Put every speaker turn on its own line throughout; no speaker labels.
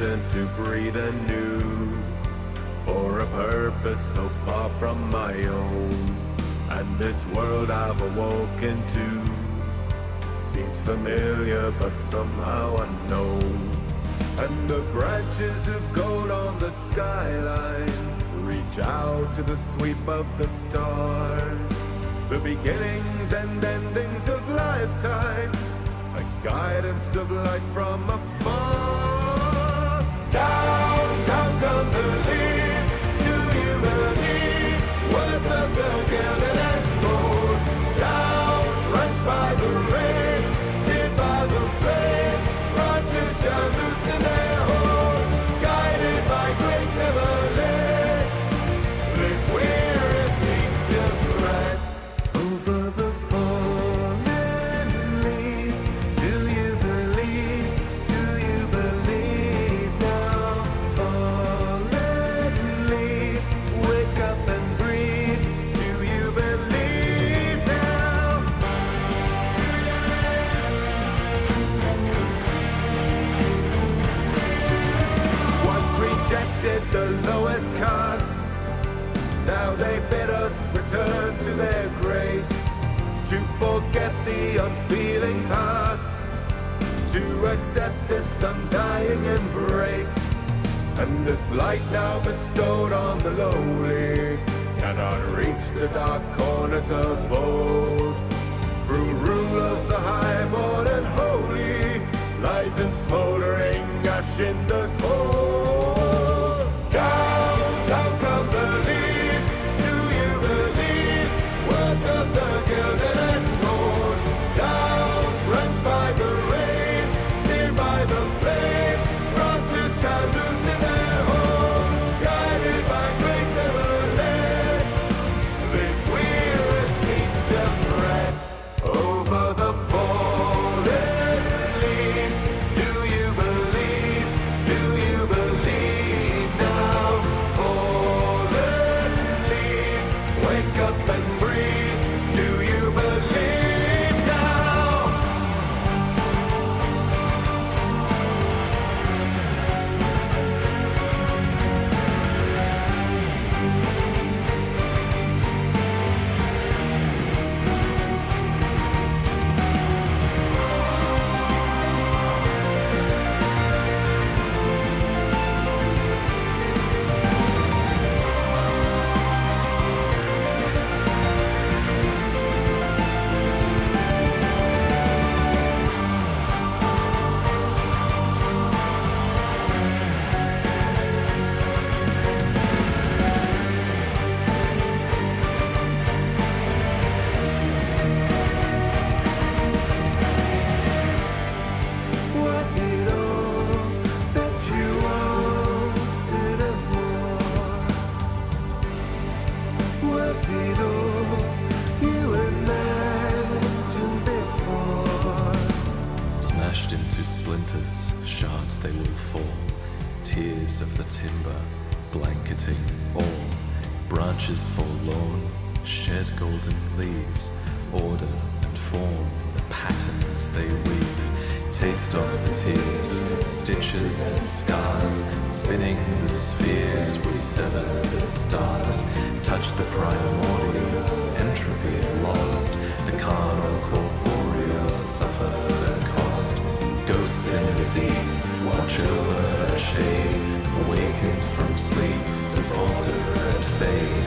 meant to breathe anew, for a purpose so far from my own. And this world I've awoken to seems familiar but somehow unknown. And the branches of gold on the skyline reach out to the sweep of the stars. The beginnings and endings of lifetimes, a guidance of light from afar. Down, down come the leaves. Do you believe worth of the gilded and gold? Down, drenched by the rain, seared by the flame, branches shall loosen their hold, guided by grace ever-led. Live weary feet still tread over the fallen leaves. Do you believe? Do you believe now? Fallen leaves, wake up and breathe. Do you believe now? Once rejected the lowest caste, now they bid us return to their grace, to forget the unfeeling past, to accept this undying embrace. And this light now bestowed on the lowly cannot reach the dark corners of old. Through rule of the high born and holy lies in smoldering ash in the cold. Down, down come the leaves. Do you believe worth of the gilded and gold? Down, drenched by the rain, seared by the flame, branches shall loosen their hold, guided by grace ever-led. These weary feet still tread over the fallen leaves. Do you believe? Do you believe now? Fallen leaves, wake up and breathe. Do you believe now? Was it all that you wanted and more? Was it all you imagined before?
Smashed into splinters, shards they will fall, tears of the timber blanketing all. Branches forlorn, shed golden leaves, order and form, the patterns they weave. Taste of the tears, stitches and scars, spinning the spheres will sever the stars. Touch the primordial, entropy lost, the carnal corporeal suffer the cost. Ghosts in the deep, watch over a shade, awakened from sleep to falter and fade.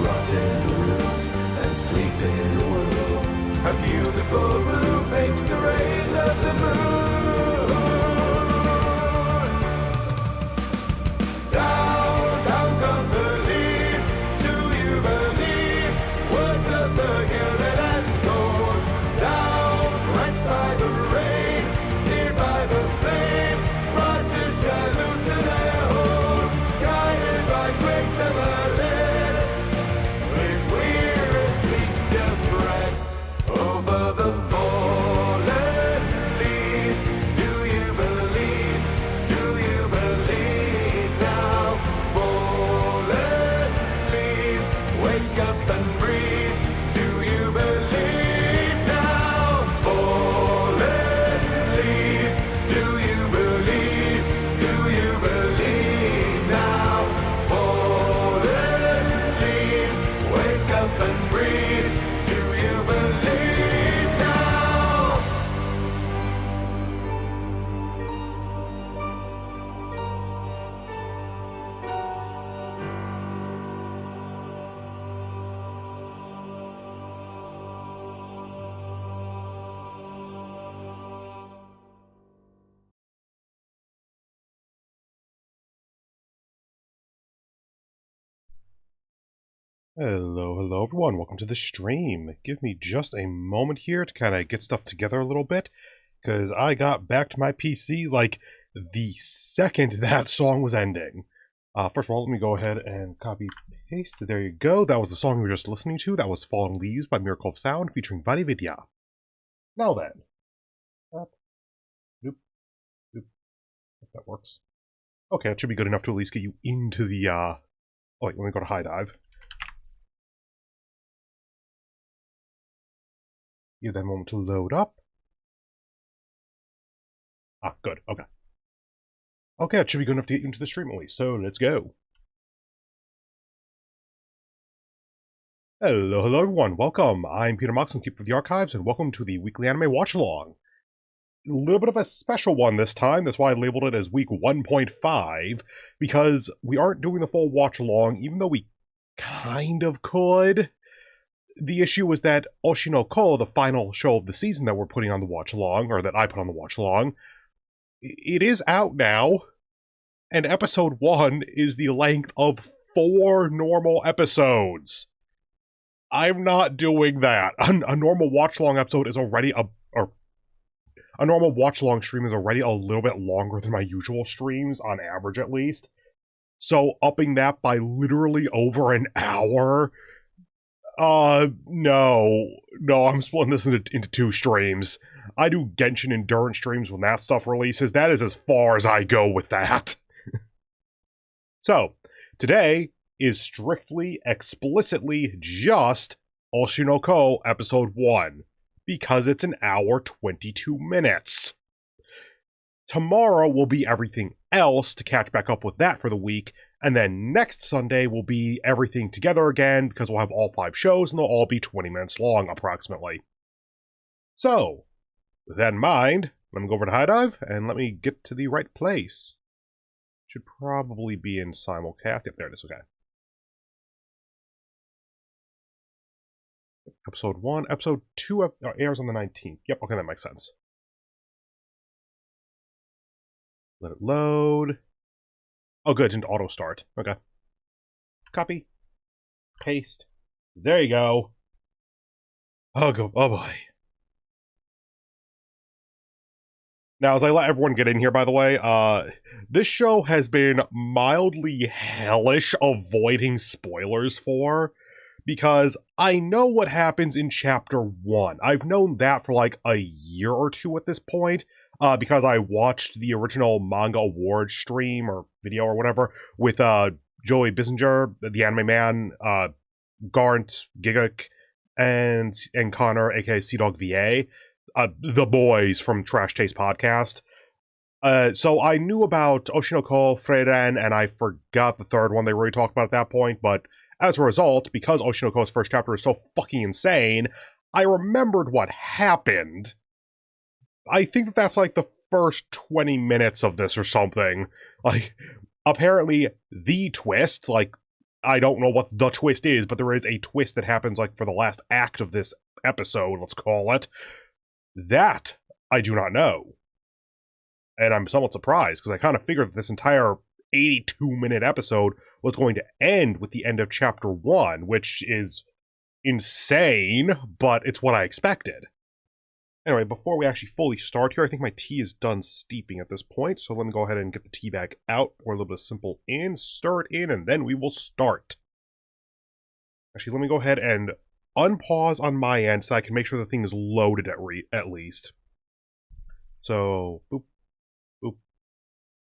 Rot in the roots and sleep in the world.
A beautiful blue paints the rays of the moon. Down, down come the leaves. Do you believe words of the gilded and gold? Down, drenched by the rain, seared by the flame, branches shall loosen their hold, guided by grace ever-led. With weary feet still tread over the fallen leaves. Do you believe? Do you believe now? Fallen leaves, wake up and breathe. Do you believe now? Fallen leaves, do you believe? Do you believe? up and breathe. Do you believe now?
Hello everyone, welcome to the stream. Give me just a moment here to kind of get stuff together a little bit, because I got back to my PC like the second that song was ending. First of all, let me go ahead and copy paste. There you go, that was the song we were just listening to. That was Fallen Leaves by Miracle of Sound featuring Vadi Vidya. Now then. Up. Doop. Doop. If that works. Okay, that should be good enough to at least get you into the, Oh wait, let me go to High Dive. Give that moment to load up. Ah, good. Okay. Okay, it should be good enough to get you into the stream at least, so let's go. Hello everyone, welcome. I'm Peter Moxilin, Keeper of the Archives, and welcome to the weekly anime watch-along. A little bit of a special one this time, that's why I labeled it as week 1.5, because we aren't doing the full watch-along, even though we kind of could. The issue was that Oshi no Ko, the final show of the season that we're putting on the watch-along, or that I put on the watch-along, it is out now, and episode 1 is the length of 4 normal episodes. I'm not doing that. A normal watch-along episode is already a normal watch-along stream is already a little bit longer than my usual streams, on average at least. So upping that by literally over an hour... no, I'm splitting this into 2 streams. I do Genshin Endurance streams when that stuff releases. That is as far as I go with that. So, today is strictly, explicitly just Oshi no Ko Episode 1, because it's an hour 22 minutes. Tomorrow will be everything else to catch back up with that for the week, and then next Sunday will be everything together again, because we'll have all 5 shows, and they'll all be 20 minutes long, approximately. So, with that in mind, let me go over to High Dive, and let me get to the right place. Should probably be in simulcast. Yep, there it is, okay. Episode 1. Episode 2 airs on the 19th. Yep, okay, that makes sense. Let it load. Oh, good, it didn't auto-start. Okay. Copy. Paste. There you go. Oh boy. Now, as I let everyone get in here, by the way, this show has been mildly hellish avoiding spoilers for, because I know what happens in Chapter 1. I've known that for like a year or 2 at this point, because I watched the original Manga Awards stream, or video, or whatever, with Joey Bissinger, the Anime Man, Garnt, Gigak, and Connor, aka Sea-Dog VA, the boys from Trash Taste Podcast. So I knew about Oshi no Ko, Freiden, and I forgot the third one they really talked about at that point, but as a result, because Oshi no Ko's first chapter is so fucking insane, I remembered what happened. I think that's like the first 20 minutes of this or something. Like, apparently the twist, like, I don't know what the twist is, but there is a twist that happens like for the last act of this episode, let's call it. That I do not know. And I'm somewhat surprised, because I kind of figured that this entire 82-minute episode was going to end with the end of Chapter 1, which is insane, but it's what I expected. Anyway, before we actually fully start here, I think my tea is done steeping at this point, so let me go ahead and get the tea bag out, pour a little bit of simple in, stir it in, and then we will start. Actually, let me go ahead and unpause on my end so I can make sure the thing is loaded at least. So, boop, boop.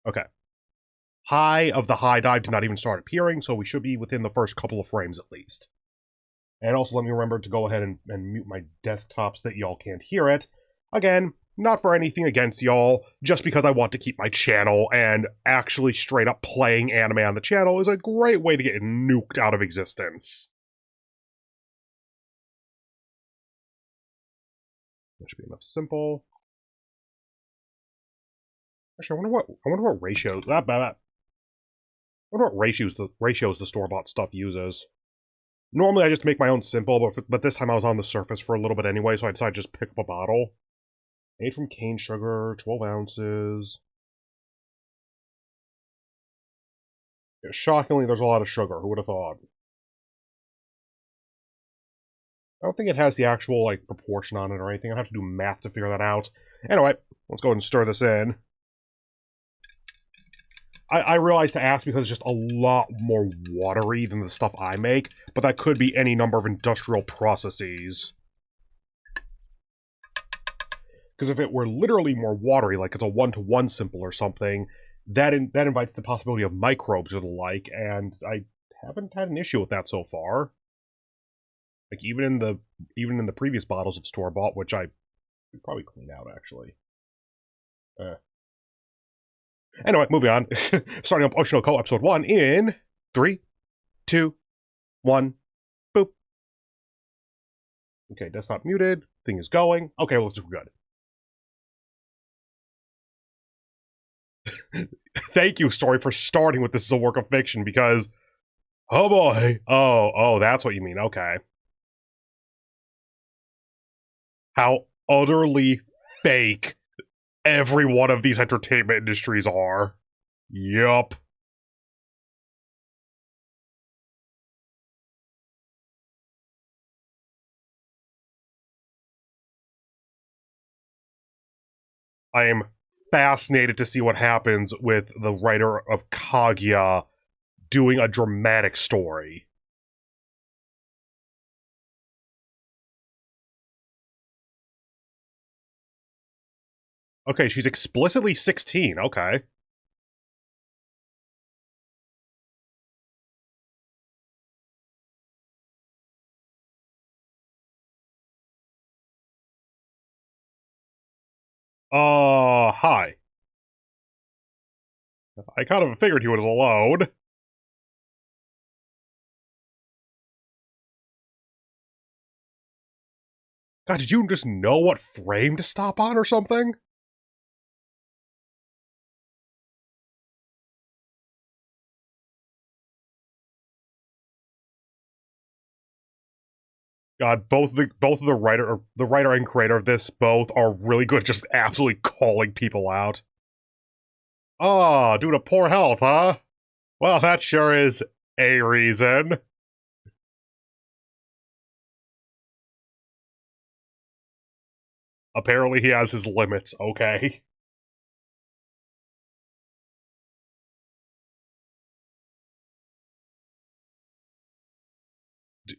Okay. High of the high dive did not even start appearing, so we should be within the first couple of frames at least. And also let me remember to go ahead and mute my desktop so that y'all can't hear it. Again, not for anything against y'all, just because I want to keep my channel, and actually straight up playing anime on the channel is a great way to get nuked out of existence. should be enough simple. Actually, I wonder what ratios. I wonder what ratios the store-bought stuff uses. Normally, I just make my own simple, but this time I was on the surface for a little bit anyway, so I decided to just pick up a bottle. Made from cane sugar, 12 ounces. Yeah, shockingly, there's a lot of sugar. Who would have thought? I don't think it has the actual, like, proportion on it or anything. I have to do math to figure that out. Anyway, let's go ahead and stir this in. I realize to ask because it's just a lot more watery than the stuff I make, but that could be any number of industrial processes. Because if it were literally more watery, like it's a one-to-one simple or something, that invites the possibility of microbes or the like, and I haven't had an issue with that so far. Like even in the previous bottles of store-bought, which I could probably clean out actually. Anyway, moving on. Starting up Oshi no Ko episode 1 in 3, 2, 1, boop. Okay, desktop muted. Thing is going. Okay, looks good. Thank you, story, for starting with this as a work of fiction, because... Oh boy. Oh, that's what you mean. Okay. How utterly fake every one of these entertainment industries are. Yup. I am fascinated to see what happens with the writer of Kaguya doing a dramatic story. Okay, she's explicitly 16, okay. Hi. I kind of figured he was alone. God, did you just know what frame to stop on or something? God, both of the writer and creator of this both are really good at just absolutely calling people out. Oh, due to poor health, huh? Well, that sure is a reason. Apparently he has his limits, okay.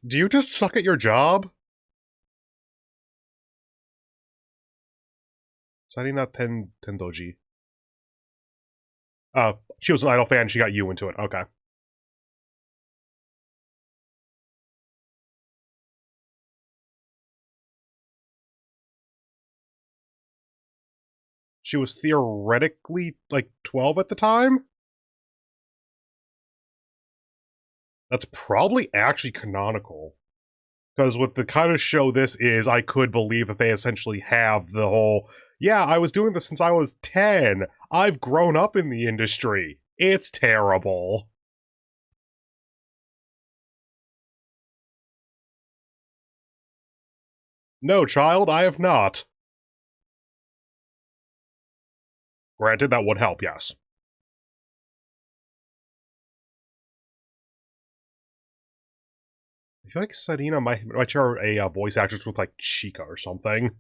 Do you just suck at your job? Sarina Tendoji. She was an Idol fan, she got you into it, okay. She was theoretically, like, 12 at the time? That's probably actually canonical. Because with the kind of show this is, I could believe that they essentially have the whole, yeah, I was doing this since I was 10. I've grown up in the industry. It's terrible. No, child, I have not. Granted, that would help, yes. I feel like Sarina might share a voice actress with, like, Chica or something.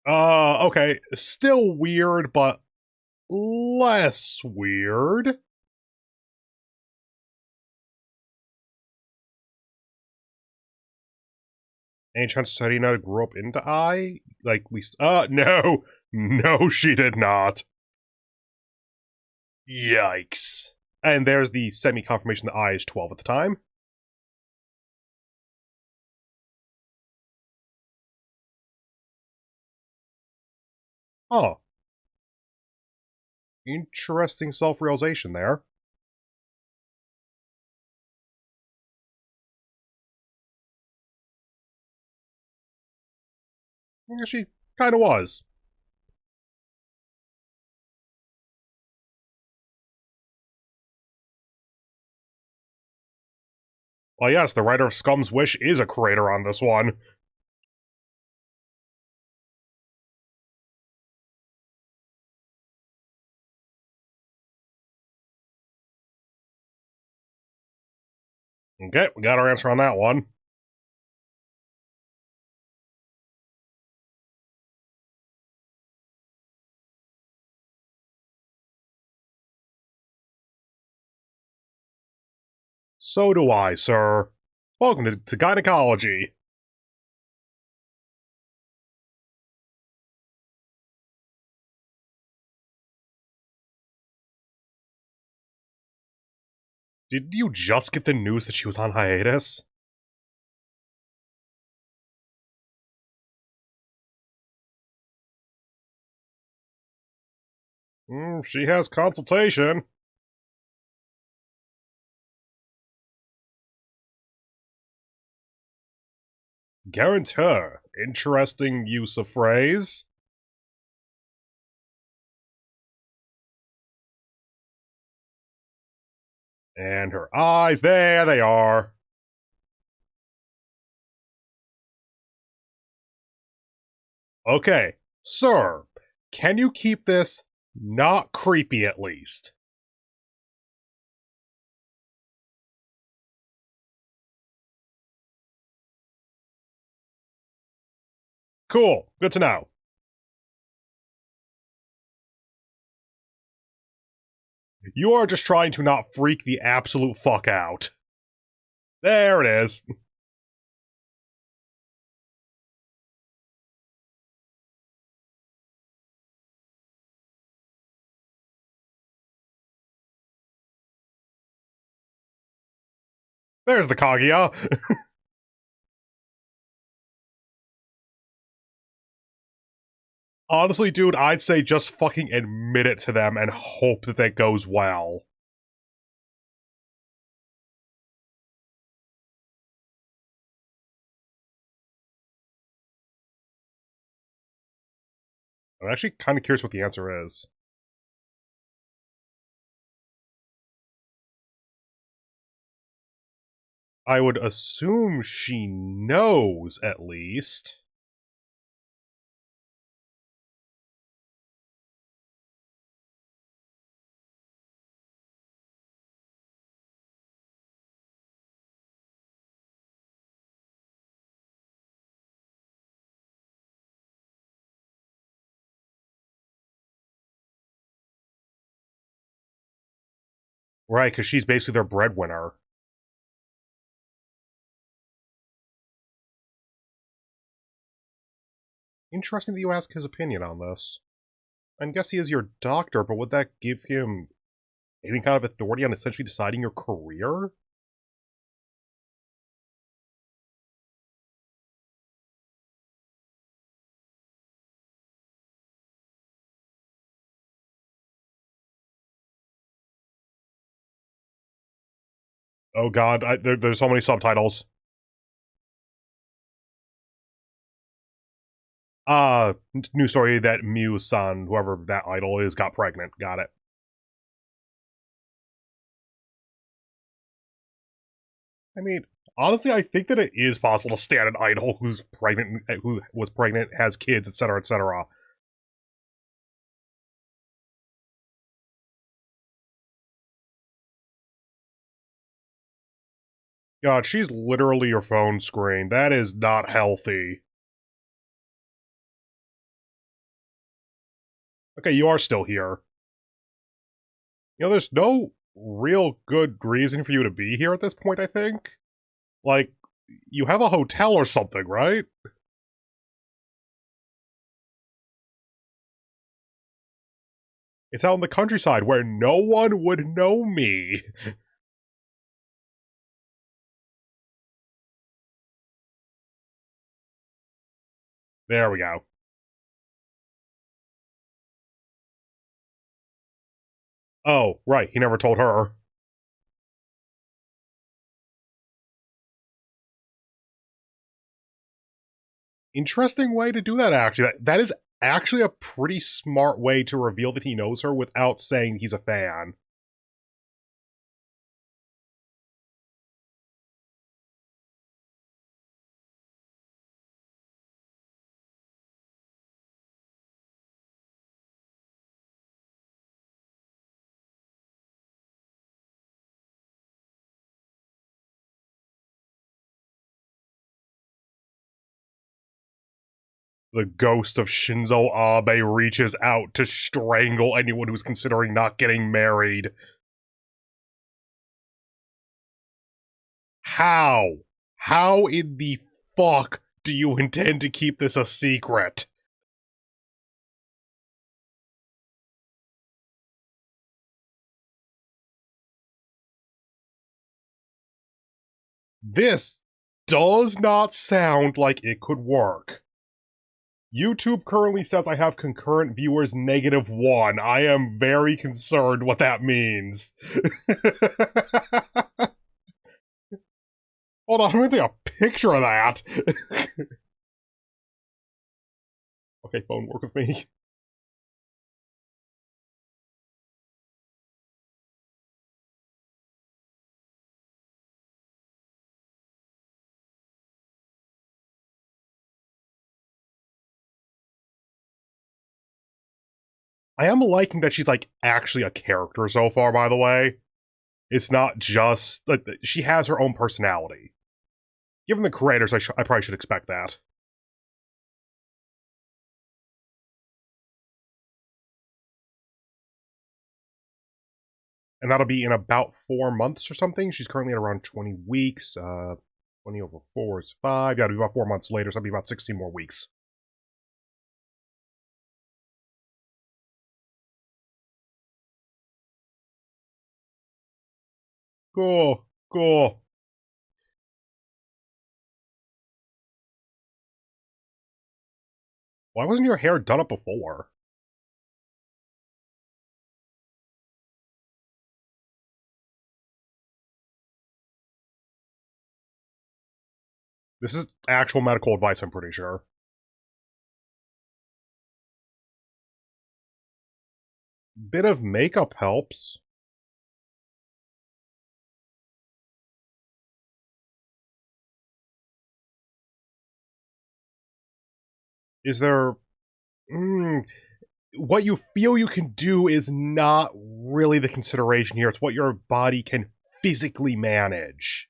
Okay. Still weird, but less weird. Any chance Sarina grew up into I? Like, we... no! No, she did not. Yikes. And there's the semi-confirmation that I is 12 at the time. Huh. Interesting self-realization there. Yeah, she kind of was. Well, yes, the writer of Scum's Wish is a creator on this one. Okay, we got our answer on that one. So do I, sir. Welcome to gynecology. Did you just get the news that she was on hiatus? She has consultation. Guarantor. Interesting use of phrase. And her eyes, there they are. Okay, sir, can you keep this not creepy at least? Cool, good to know. You are just trying to not freak the absolute fuck out. There it is. There's the Kaguya. Honestly, dude, I'd say just fucking admit it to them and hope that goes well. I'm actually kind of curious what the answer is. I would assume she knows, at least. Right, because she's basically their breadwinner. Interesting that you ask his opinion on this. I guess he is your doctor, but would that give him any kind of authority on essentially deciding your career? Oh god, there's so many subtitles. New story that Mew-san, whoever that idol is, got pregnant. Got it. I mean, honestly, I think that it is possible to stand an idol who's pregnant, who was pregnant, has kids, etc., etc. God, she's literally your phone screen. That is not healthy. Okay, you are still here. You know, there's no real good reason for you to be here at this point, I think. Like, you have a hotel or something, right? It's out in the countryside where no one would know me. There we go. Oh, right, he never told her. Interesting way to do that, actually. That is actually a pretty smart way to reveal that he knows her without saying he's a fan. The ghost of Shinzo Abe reaches out to strangle anyone who's considering not getting married. How? How in the fuck do you intend to keep this a secret? This does not sound like it could work. YouTube currently says I have concurrent viewers -1. I am very concerned what that means. Hold on, I'm gonna take a picture of that. Okay, phone, work with me. I am liking that she's, like, actually a character so far, by the way. It's not just... like, she has her own personality. Given the creators, I probably should expect that. And that'll be in about 4 months or something. She's currently at around 20 weeks. 20 over 4 is 5. Yeah, it'll be about 4 months later, so that'll be about 16 more weeks. Cool. Cool. Why wasn't your hair done up before? This is actual medical advice, I'm pretty sure. Bit of makeup helps. Is there... what you feel you can do is not really the consideration here. It's what your body can physically manage.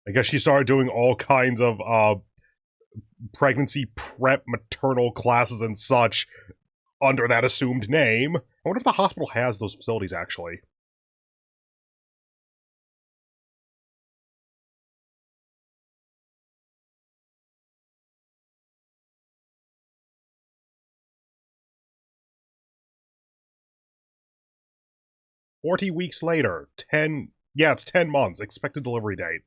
I guess she started doing all kinds of pregnancy prep maternal classes and such under that assumed name. I wonder if the hospital has those facilities, actually. "40 weeks later, 10... yeah, it's 10 months. Expected delivery date."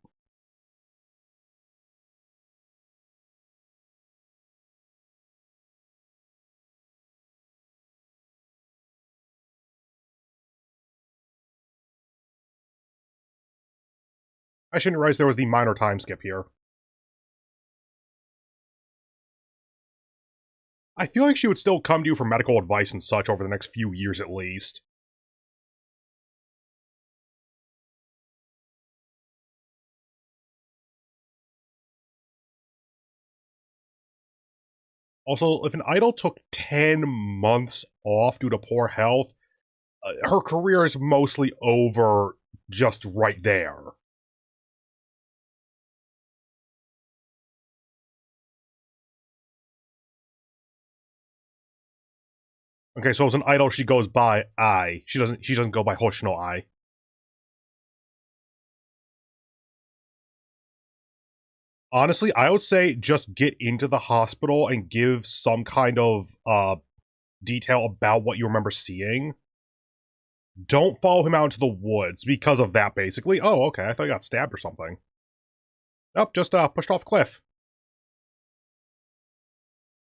I shouldn't realize there was the minor time skip here. I feel like she would still come to you for medical advice and such over the next few years at least. Also, if an idol took 10 months off due to poor health, her career is mostly over just right there. Okay, so as an idol, she goes by I. She doesn't go by Hoshino I. Honestly, I would say just get into the hospital and give some kind of detail about what you remember seeing. Don't follow him out into the woods because of that, basically. Oh, okay, I thought he got stabbed or something. Nope, just pushed off a cliff.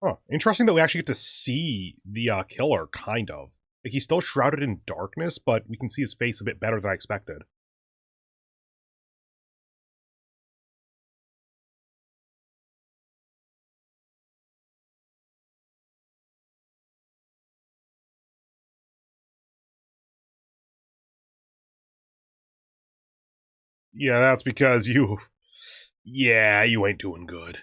Huh. Interesting that we actually get to see the killer, kind of. Like, he's still shrouded in darkness, but we can see his face a bit better than I expected. Yeah, that's because you... Yeah, you ain't doing good.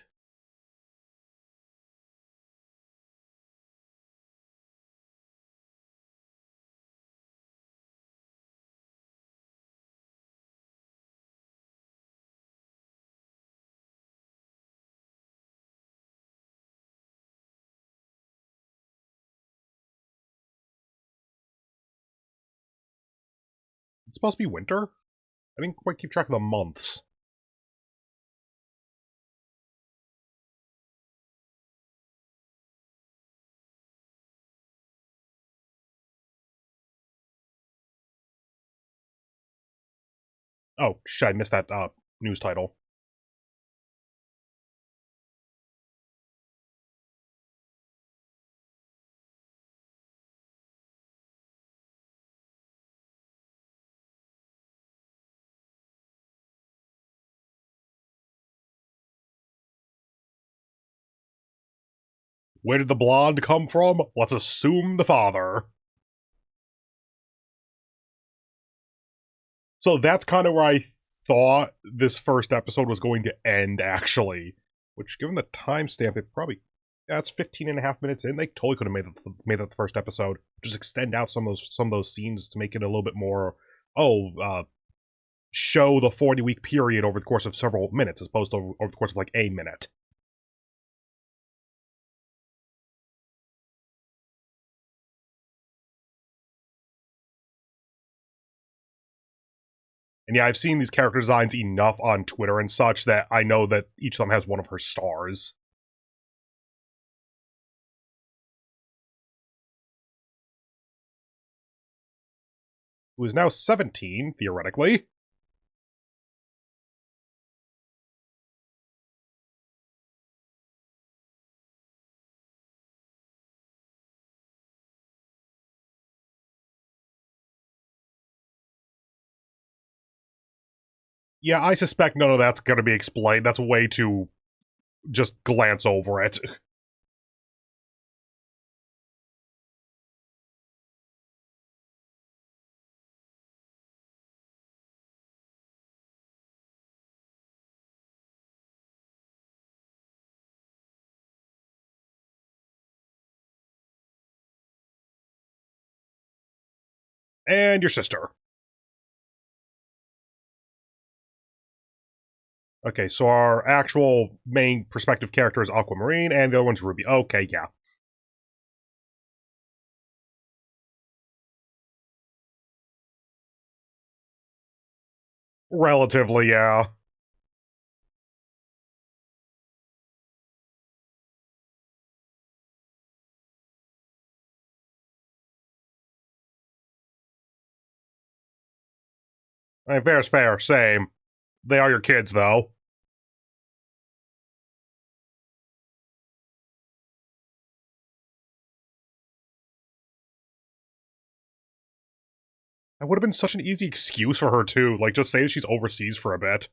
It's supposed to be winter? I didn't quite keep track of the months. Oh, shit, I missed that news title. Where did the blonde come from? Let's assume the father. So that's kind of where I thought this first episode was going to end, actually. Which, given the timestamp, it probably... That's 15 and a half minutes in. They totally could have made that the first episode. Just extend out some of those scenes to make it a little bit more... show the 40-week period over the course of several minutes, as opposed to over the course of, like, a minute. And yeah, I've seen these character designs enough on Twitter and such that I know that each of them has one of her stars. Who is now 17, theoretically. Yeah, I suspect none of that's going to be explained. That's a way to just glance over it. And your sister. Okay, so our actual main perspective character is Aquamarine, and the other one's Ruby. Okay, yeah. Relatively, yeah. I mean, fair's fair, same. They are your kids, though. That would have been such an easy excuse for her, too. Like, just say that she's overseas for a bit.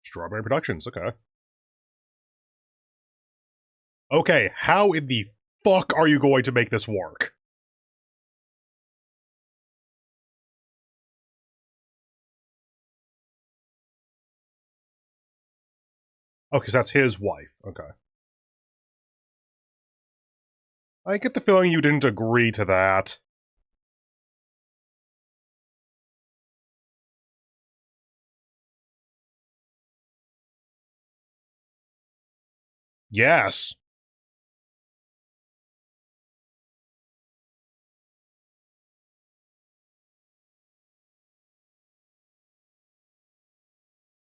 Strawberry Productions, okay. Okay, how in the fuck are you going to make this work? Oh, because that's his wife. Okay. I get the feeling you didn't agree to that. Yes.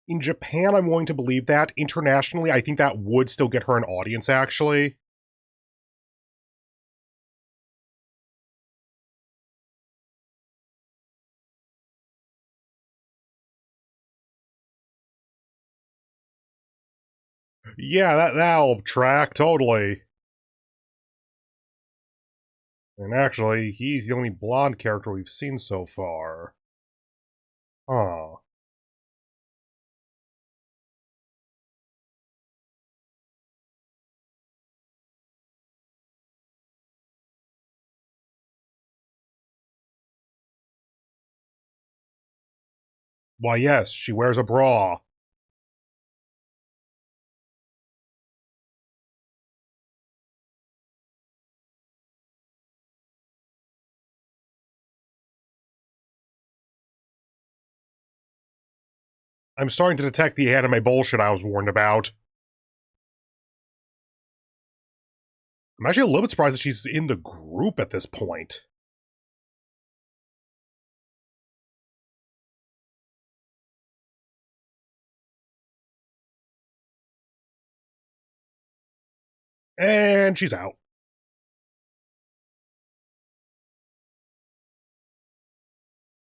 In Japan, I'm willing to believe that. Internationally, I think that would still get her an audience, actually. Yeah, that'll track, totally. And actually, he's the only blonde character we've seen so far. Huh. Why, yes, she wears a bra. I'm starting to detect the anime bullshit I was warned about. I'm actually a little bit surprised that she's in the group at this point. And she's out.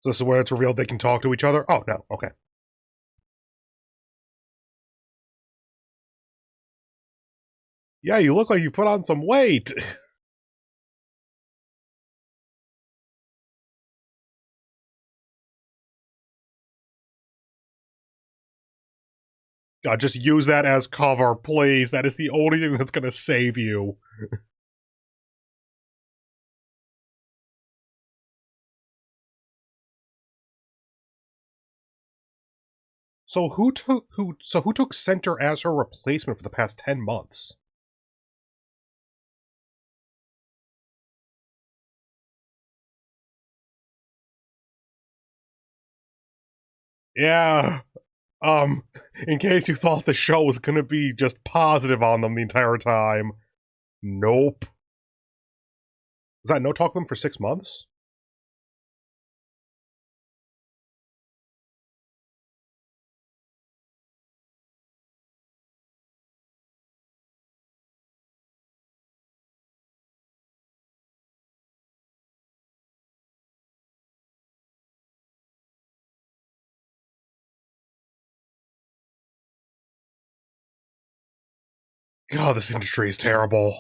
So this is where it's revealed they can talk to each other? Oh, no, okay. Yeah, you look like you put on some weight. God, just use that as cover, please. That is the only thing that's gonna save you. So who took center as her replacement for the past 10 months? Yeah, in case you thought the show was gonna be just positive on them the entire time. Nope. Was that no talk to them for 6 months? God, this industry is terrible.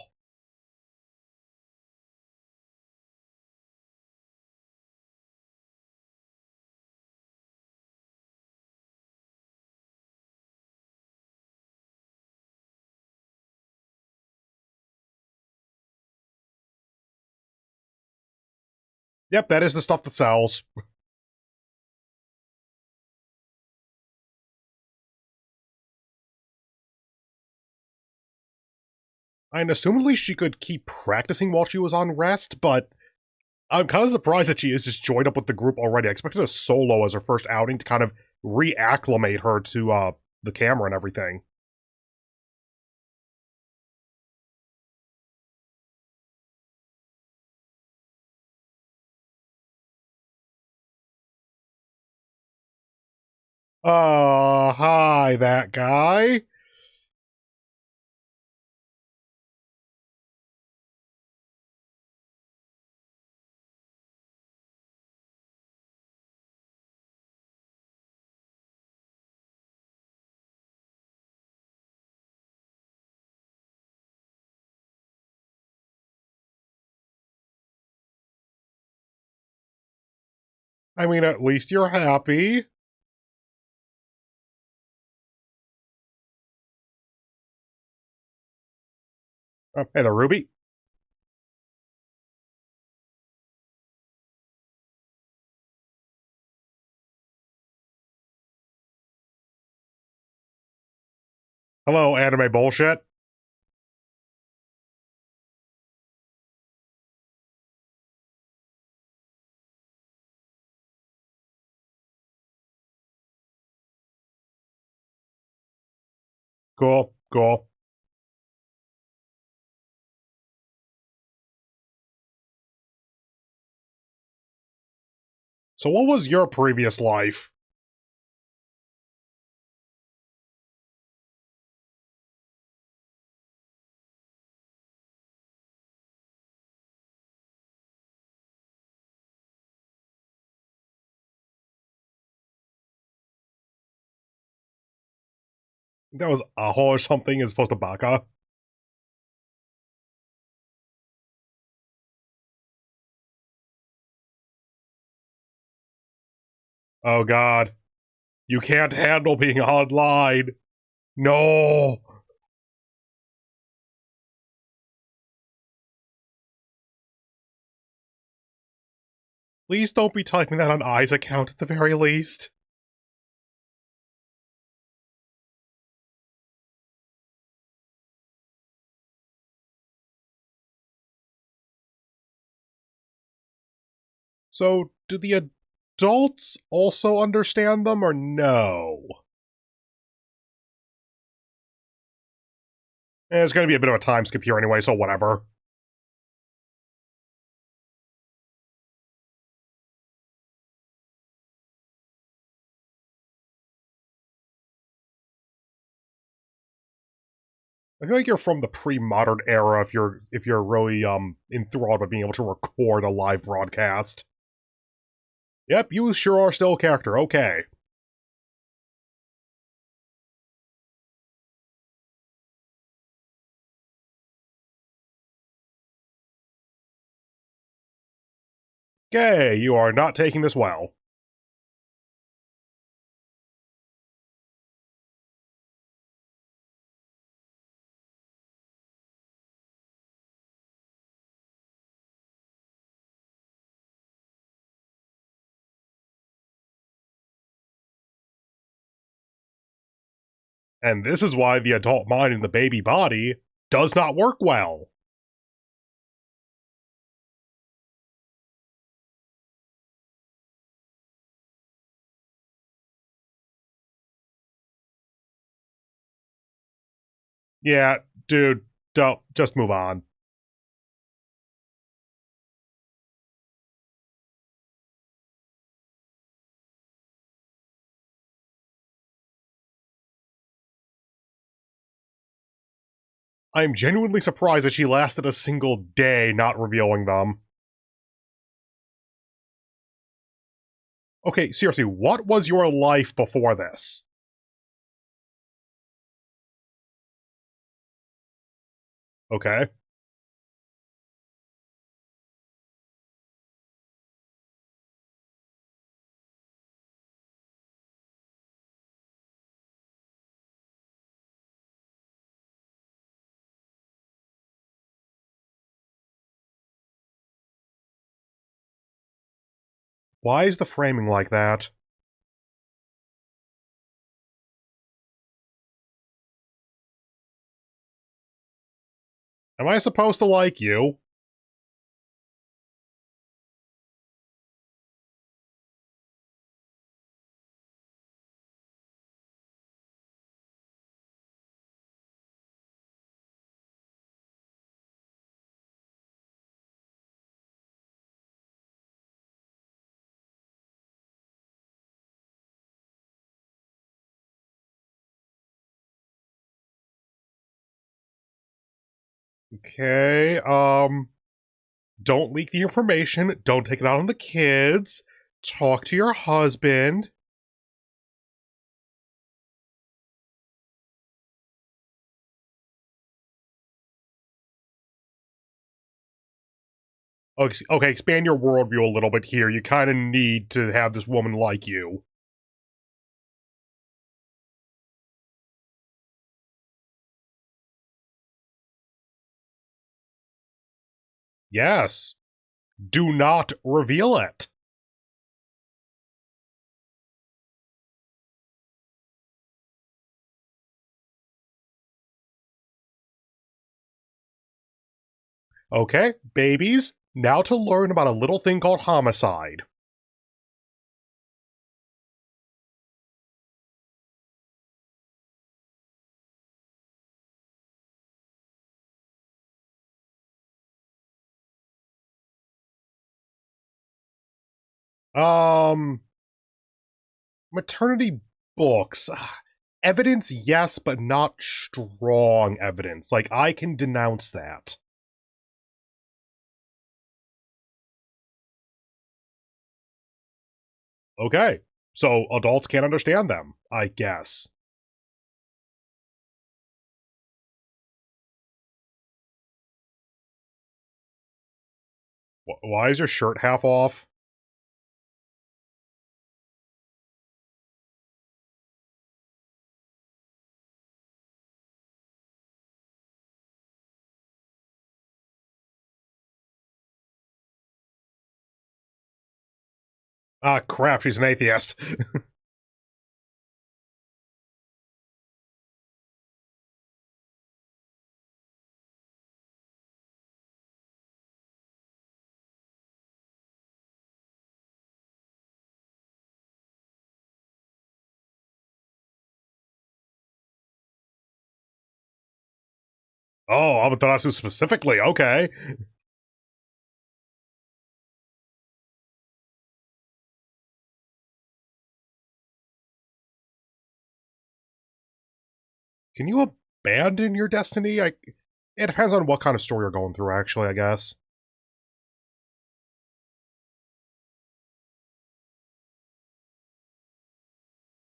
Yep, that is the stuff that sells. And assumedly she could keep practicing while she was on rest, but I'm kind of surprised that she is just joined up with the group already. I expected a solo as her first outing to kind of reacclimate her to the camera and everything. Hi, that guy. I mean, at least you're happy. Hey there, Ruby. Hello, anime bullshit. Cool, cool. So what was your previous life? That was Aho or something as opposed to Baka. Oh god. You can't handle being online. No. Please don't be typing that on I's account at the very least. So, do the adults also understand them, or no? It's going to be a bit of a time skip here anyway, so whatever. I feel like you're from the pre-modern era if you're really enthralled with being able to record a live broadcast. Yep, you sure are still a character, okay. Okay, you are not taking this well. And this is why the adult mind in the baby body does not work well. Yeah, dude, don't just move on. I'm genuinely surprised that she lasted a single day not revealing them. Okay, seriously, what was your life before this? Okay. Why is the framing like that? Am I supposed to like you? Okay, don't leak the information, don't take it out on the kids, talk to your husband. Okay, expand your worldview a little bit here. You kind of need to have this woman like you. Yes. Do not reveal it. Okay, babies, now to learn about a little thing called homicide. Um, maternity books. Evidence, yes, but not strong evidence. Like, I can denounce that. Okay, so adults can't understand them, I guess. Why is your shirt half off? Ah, crap, she's an atheist. Oh, Amaterasu specifically, okay. Can you abandon your destiny? It depends on what kind of story you're going through, actually, I guess.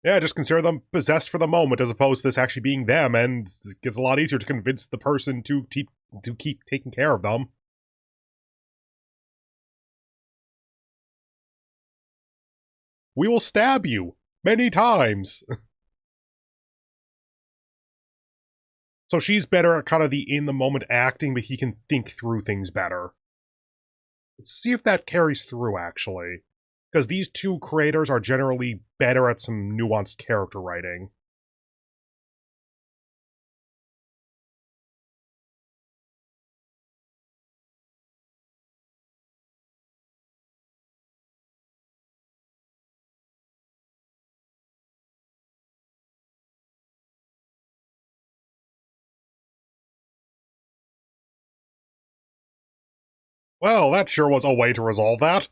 Yeah, just consider them possessed for the moment, as opposed to this actually being them, and it gets a lot easier to convince the person to keep taking care of them. We will stab you many times. So she's better at kind of the in the moment acting, but he can think through things better. Let's see if that carries through, actually. Because these two creators are generally better at some nuanced character writing. Well, that sure was a way to resolve that.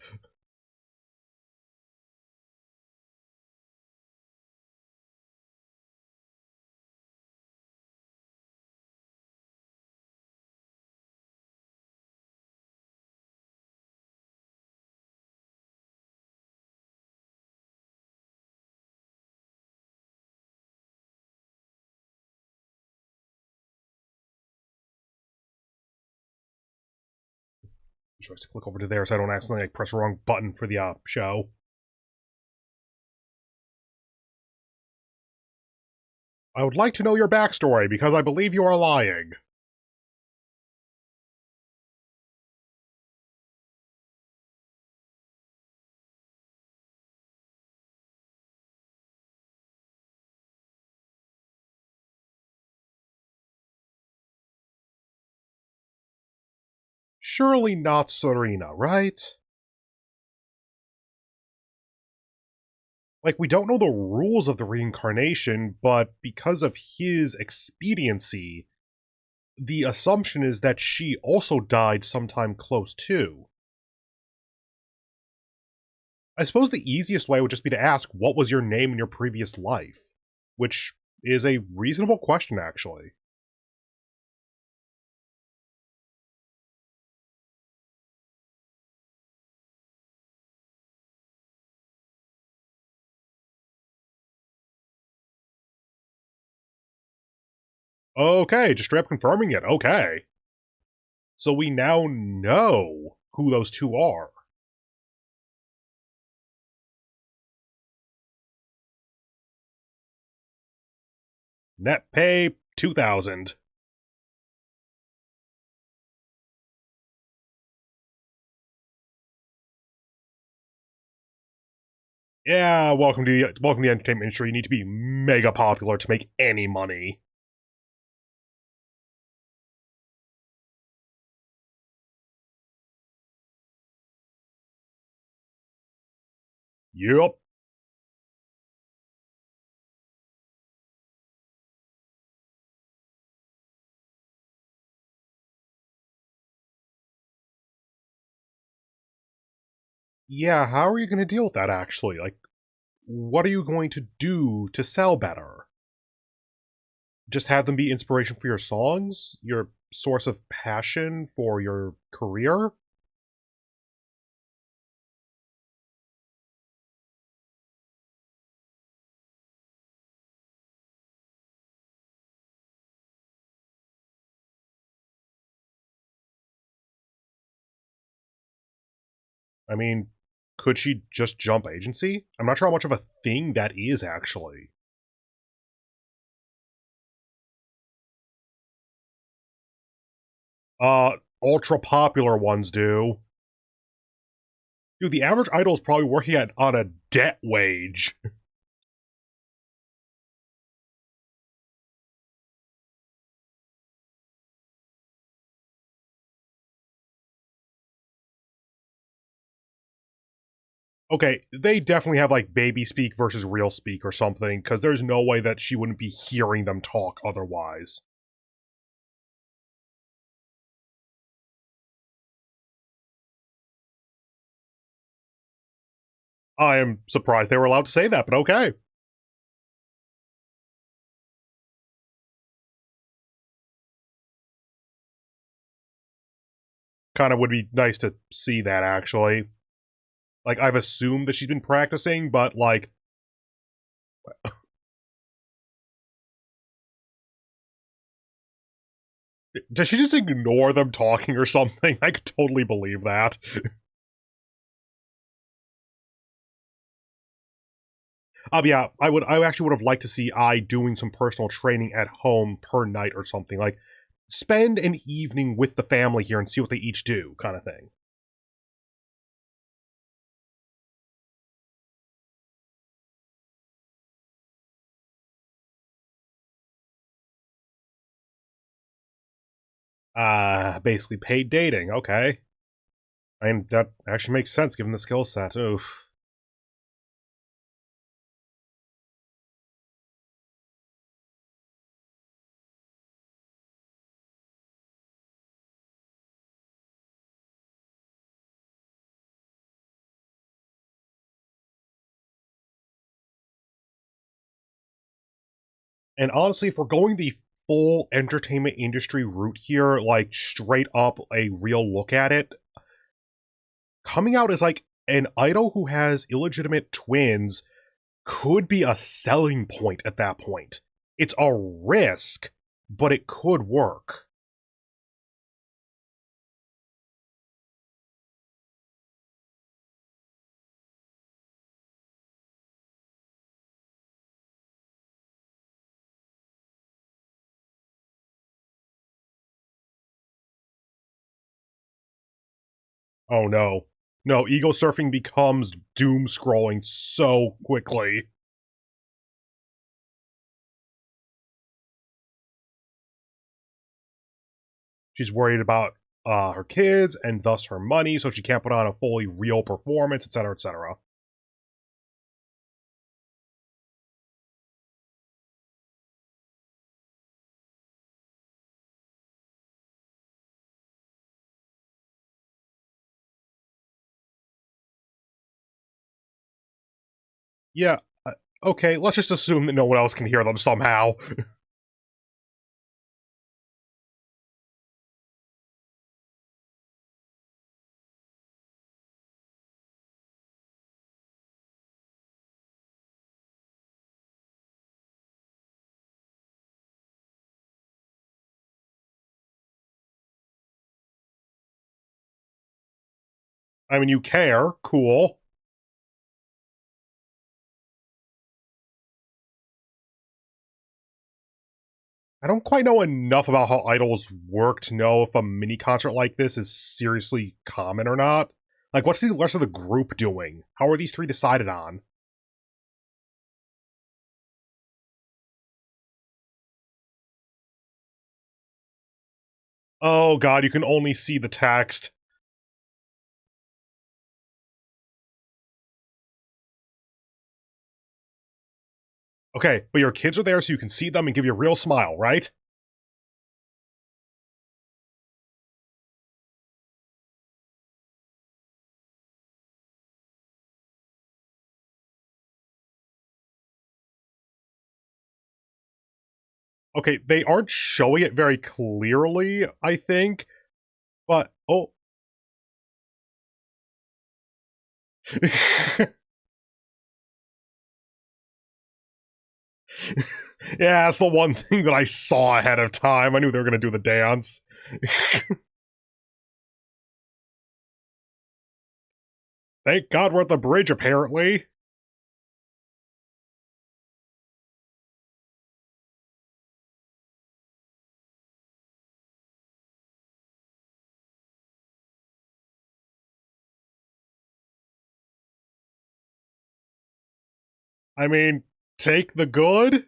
Sure, to click over to there so I don't accidentally press the wrong button for the show. I would like to know your backstory, because I believe you are lying. Surely not Serena, right? Like, we don't know the rules of the reincarnation, but because of his expediency, the assumption is that she also died sometime close to. I suppose the easiest way would just be to ask, what was your name in your previous life? Which is a reasonable question, actually. Okay, just straight up confirming it, okay. So we now know who those two are. Net pay 2,000. Yeah, welcome to the entertainment industry. You need to be mega popular to make any money. Yup. Yeah, how are you going to deal with that, actually? Like, what are you going to do to sell better? Just have them be inspiration for your songs? Your source of passion for your career? I mean, could she just jump agency? I'm not sure how much of a thing that is, actually. Ultra popular ones do. Dude, the average idol is probably working on a debt wage. Okay, they definitely have, like, baby speak versus real speak or something, because there's no way that she wouldn't be hearing them talk otherwise. I am surprised they were allowed to say that, but okay. Kind of would be nice to see that, actually. Like, I've assumed that she's been practicing, but, like... Does she just ignore them talking or something? I could totally believe that. Yeah, I actually would have liked to see I doing some personal training at home per night or something. Like, spend an evening with the family here and see what they each do, kind of thing. Basically paid dating, okay. I mean, that actually makes sense given the skill set. Oof. And honestly, if we're going the full entertainment industry route here, like straight up a real look at it, coming out as like an idol who has illegitimate twins could be a selling point at that point. It's a risk, but it could work. Oh no. No, ego surfing becomes doom scrolling so quickly. She's worried about her kids and thus her money, so she can't put on a fully real performance, etc., etc. Yeah, okay, let's just assume that no one else can hear them somehow. I mean, you care, cool. I don't quite know enough about how idols work to know if a mini concert like this is seriously common or not. Like, what's the rest of the group doing? How are these three decided on? Oh god, you can only see the text. Okay, but your kids are there so you can see them and give you a real smile, right? Okay, they aren't showing it very clearly, I think, but oh. Yeah, that's the one thing that I saw ahead of time. I knew they were going to do the dance. Thank God we're at the bridge, apparently. I mean, take the good?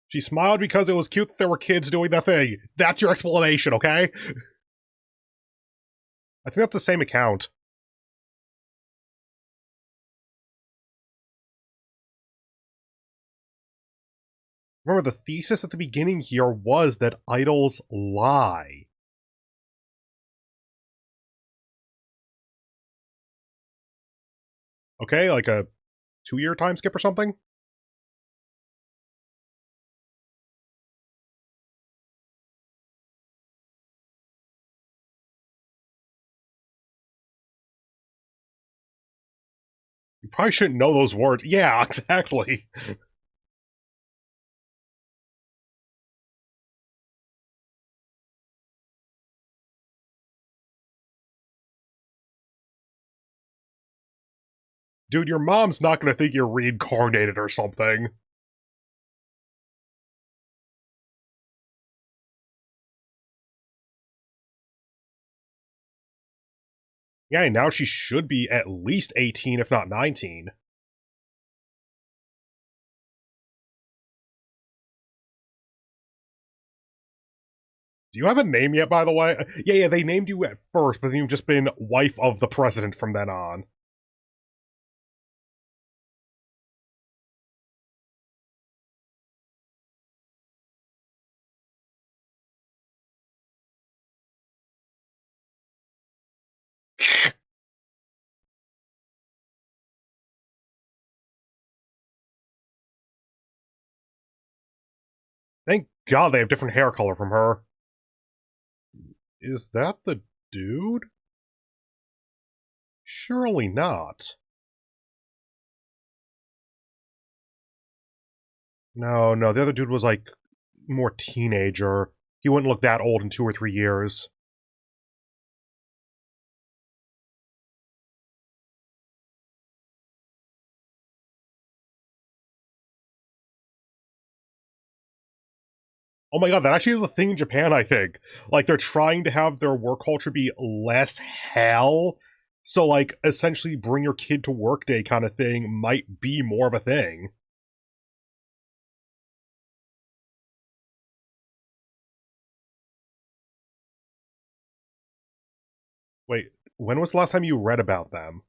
She smiled because it was cute that there were kids doing that thing. That's your explanation, okay? I think that's the same account. Remember, the thesis at the beginning here was that idols lie. Okay, like a 2-year time skip or something? You probably shouldn't know those words. Yeah, exactly. Dude, your mom's not gonna think you're reincarnated or something. Yeah, now she should be at least 18, if not 19. Do you have a name yet, by the way? Yeah, they named you at first, but then you've just been wife of the president from then on. Thank God they have different hair color from her. Is that the dude? Surely not. No, the other dude was like more teenager. He wouldn't look that old in 2 or 3 years. Oh my god, that actually is a thing in Japan, I think. Like, they're trying to have their work culture be less hell. So, like, essentially bring your kid to work day kind of thing might be more of a thing. Wait, when was the last time you read about them?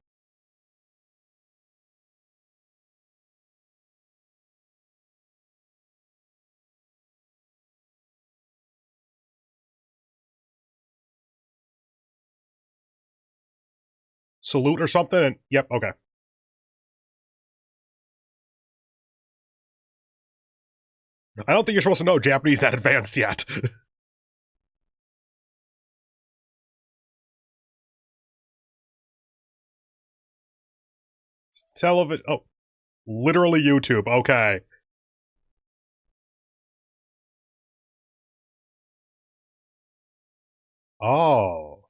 Salute or something? And yep, okay. I don't think you're supposed to know Japanese that advanced yet. Television. Oh, literally YouTube. Okay. Oh.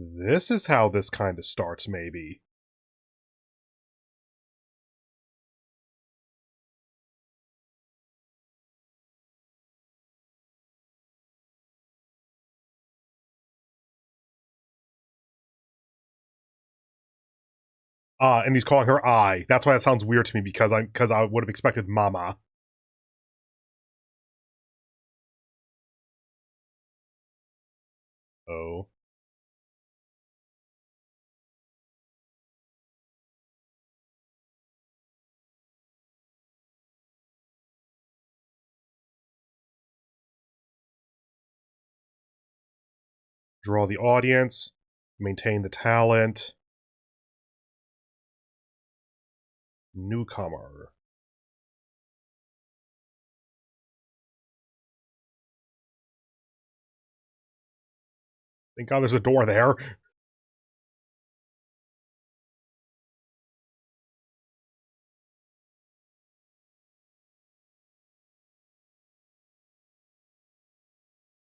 This is how this kind of starts, maybe. And he's calling her I. That's why that sounds weird to me because I would have expected Mama. Oh. Draw the audience, maintain the talent. Newcomer. Thank God there's a door there.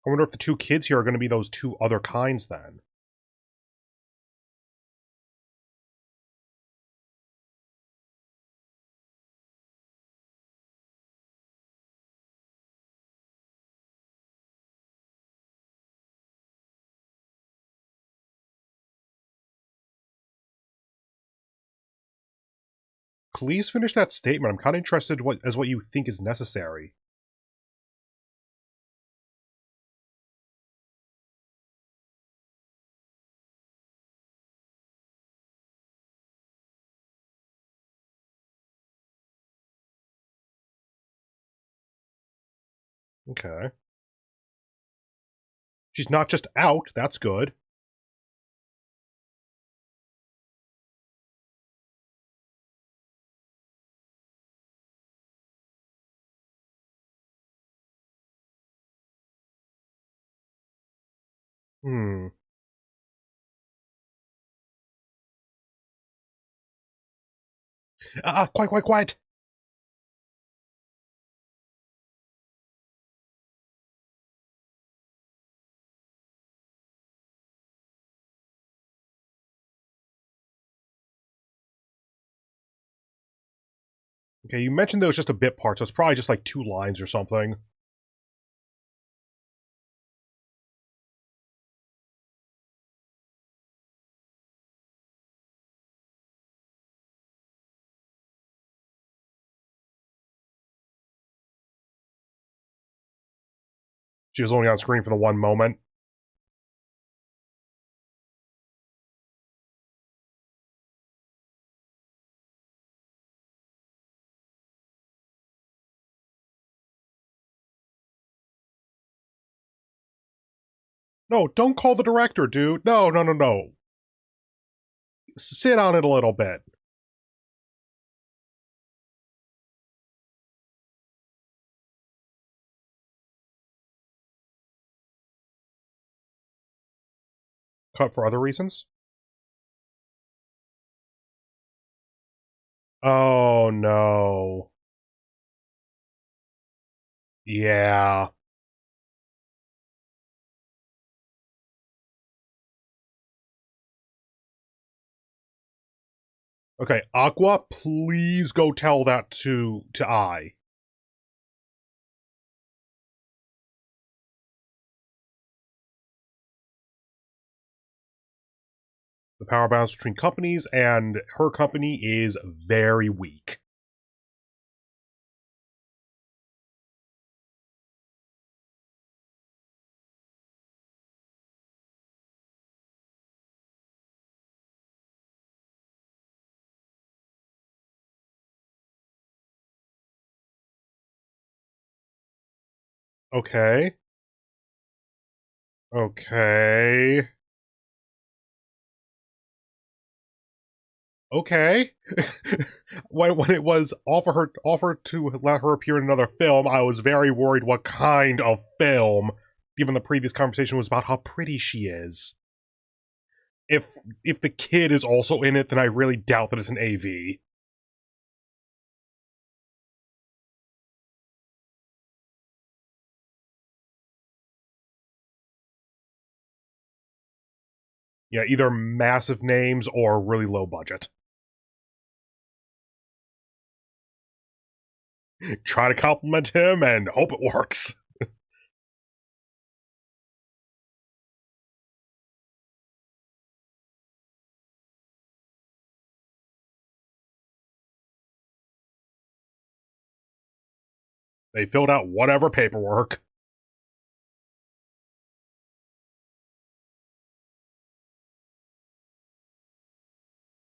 I wonder if the two kids here are going to be those two other kinds then. Please finish that statement. I'm kind of interested as what you think is necessary. Okay. She's not just out, that's good. Hmm. Quiet, quiet, quiet! Okay, you mentioned there was just a bit part, so it's probably just like 2 lines or something. She was only on screen for the one moment. No, don't call the director, dude. No, no, no, no. Sit on it a little bit. Cut for other reasons? Oh, no. Yeah. Okay, Aqua, please go tell that to I. The power balance between companies and her company is very weak. Okay. Okay. Okay. when it was offered to let her appear in another film, I was very worried what kind of film, given the previous conversation was about how pretty she is. If if the kid is also in it, then I really doubt that it's an AV. Yeah, either massive names or really low budget. Try to compliment him and hope it works. They filled out whatever paperwork.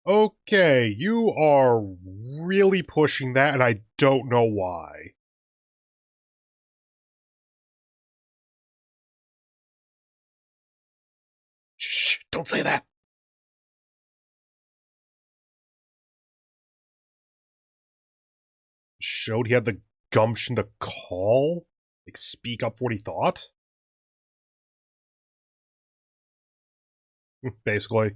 Okay, you are really pushing that, and I don't know why. Shh, don't say that. Showed he had the gumption to call? Like, speak up what he thought? Basically.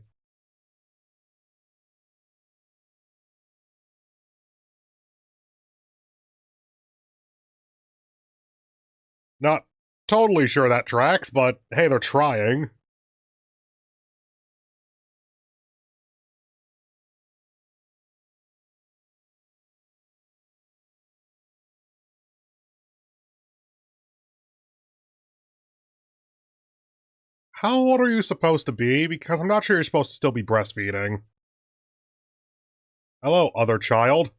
Not totally sure that tracks, but hey, they're trying. How old are you supposed to be? Because I'm not sure you're supposed to still be breastfeeding. Hello, other child.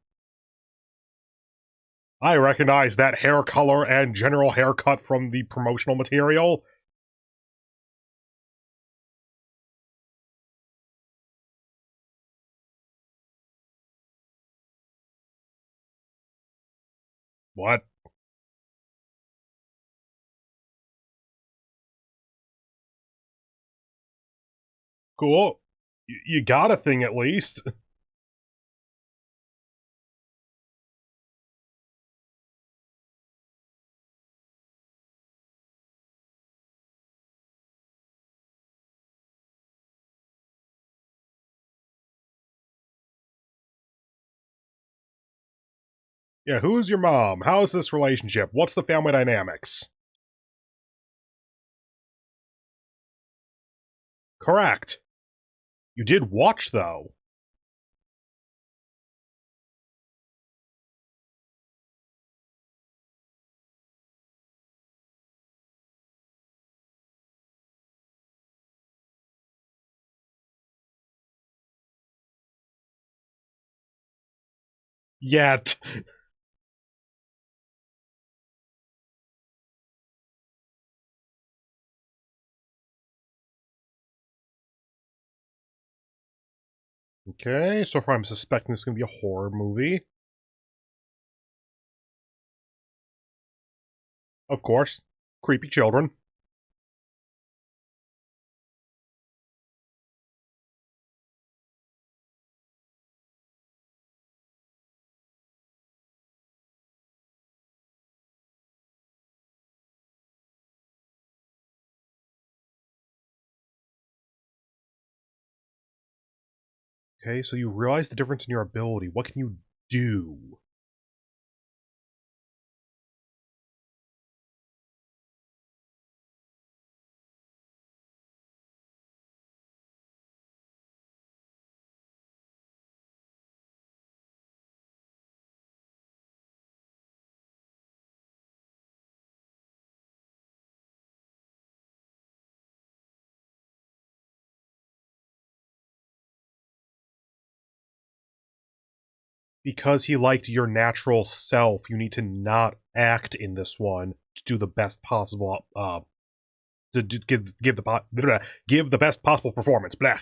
I recognize that hair color and general haircut from the promotional material. What? Cool. You got a thing at least. Yeah, who's your mom? How's this relationship? What's the family dynamics? Correct. You did watch, though. Yet. Okay, so far I'm suspecting this is going to be a horror movie. Of course. Creepy children. Okay, so you realize the difference in your ability. What can you do? Because he liked your natural self, you need to not act in this one to do the best possible, give the best possible performance. Blah.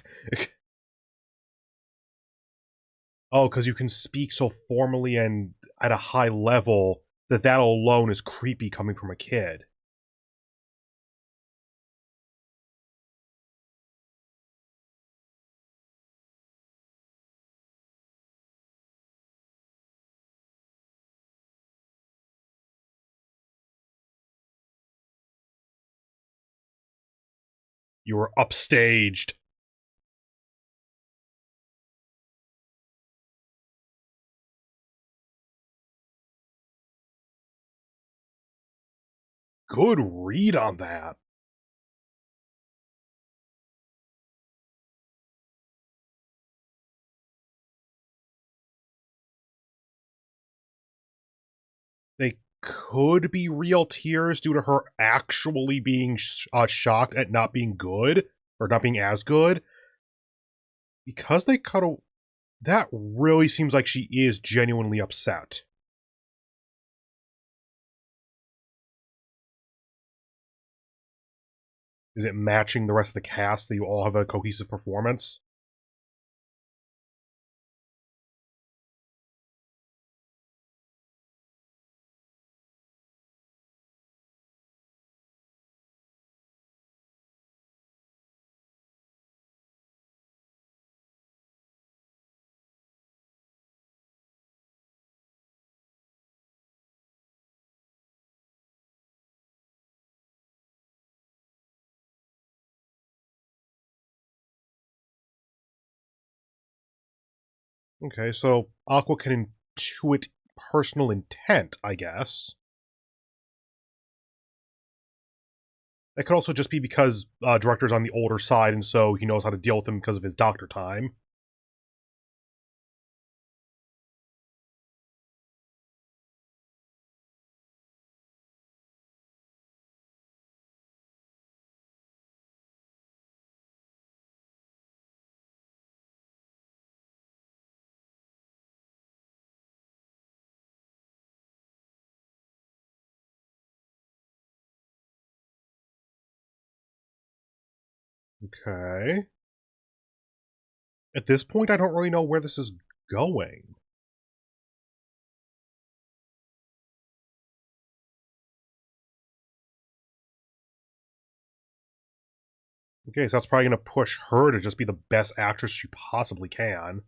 Oh, because you can speak so formally and at a high level that alone is creepy coming from a kid. You were upstaged. Good read on that. They could be real tears due to her actually being shocked at not being good, or not being as good. Because they cut a... That really seems like she is genuinely upset. Is it matching the rest of the cast that you all have a cohesive performance? Okay, so Aqua can intuit personal intent, I guess. It could also just be because director's on the older side, and so he knows how to deal with them because of his doctor time. Okay. At this point, I don't really know where this is going. Okay, so that's probably going to push her to just be the best actress she possibly can.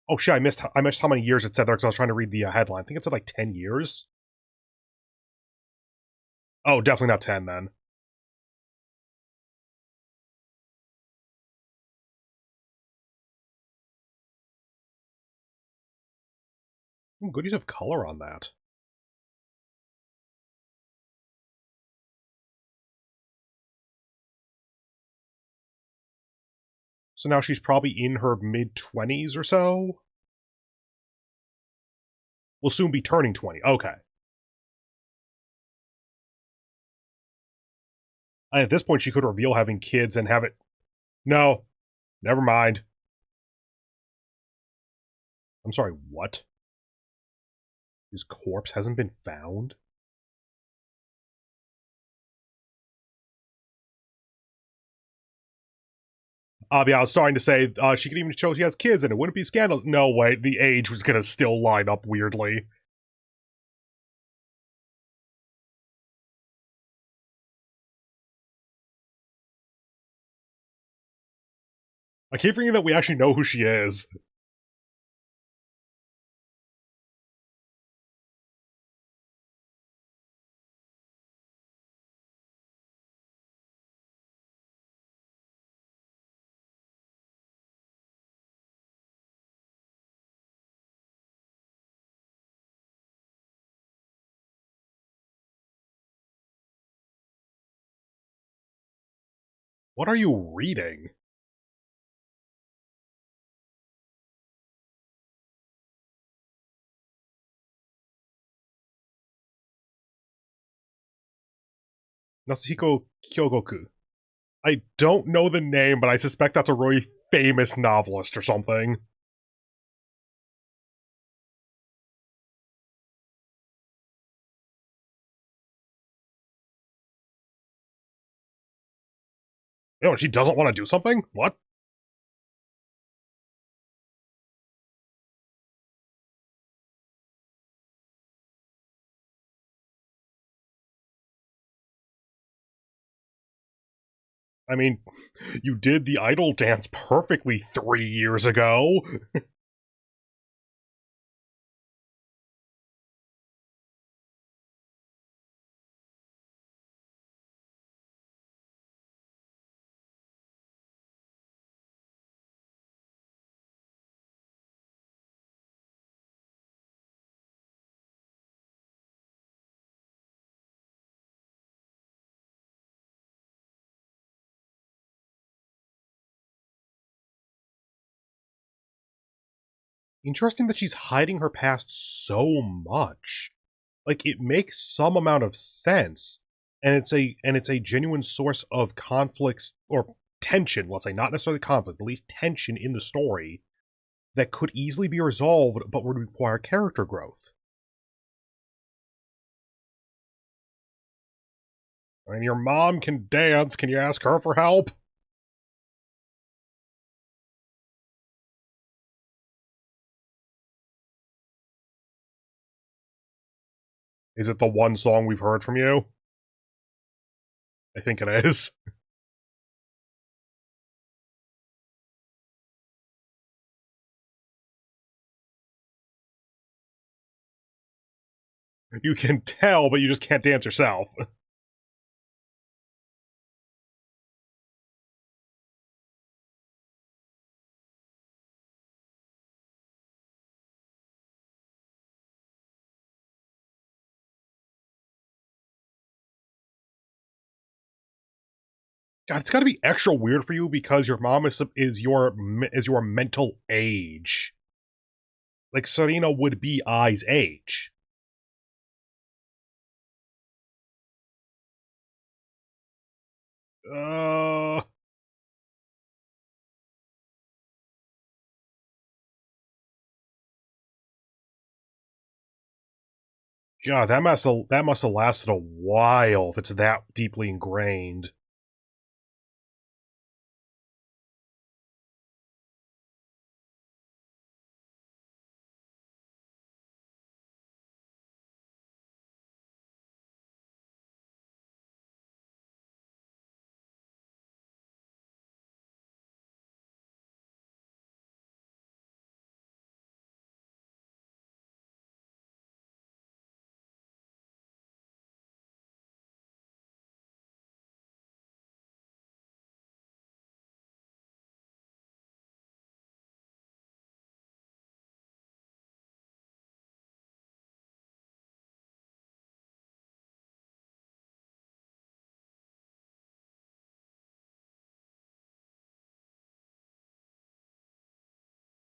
Oh shit, I missed how many years it said there because I was trying to read the headline. I think it said like 10 years. Oh, definitely not 10 then. Ooh, good use of color on that. So now she's probably in her mid-20s or so? Will soon be turning 20. Okay. And at this point, she could reveal having kids and have it... No. Never mind. I'm sorry, what? His corpse hasn't been found? Yeah, I was starting to say, she could even show she has kids and it wouldn't be scandalous. No way, the age was gonna still line up weirdly. I keep forgetting that we actually know who she is. What are you reading? Natsuhiko Kyogoku. I don't know the name, but I suspect that's a really famous novelist or something. You know, she doesn't want to do something? What? I mean, you did the idol dance perfectly 3 years ago. Interesting that she's hiding her past so much. Like, it makes some amount of sense, and it's a genuine source of conflict or tension, let's say, not necessarily conflict, but at least tension in the story that could easily be resolved but would require character growth. And your mom can dance, can you ask her for help? Is it the one song we've heard from you? I think it is. You can tell, but you just can't dance yourself. God, it's got to be extra weird for you because your mom is your mental age. Like Serena would be Ai's age. Uh, God, that must have lasted a while if it's that deeply ingrained.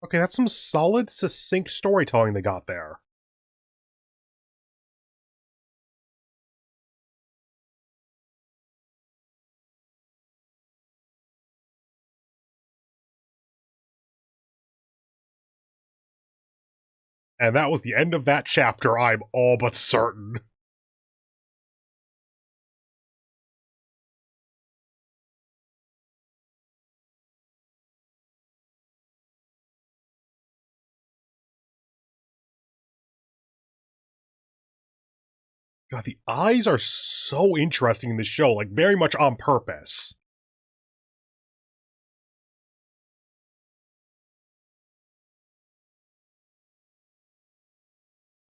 Okay, that's some solid, succinct storytelling they got there. And that was the end of that chapter, I'm all but certain. God, the eyes are so interesting in this show, like very much on purpose.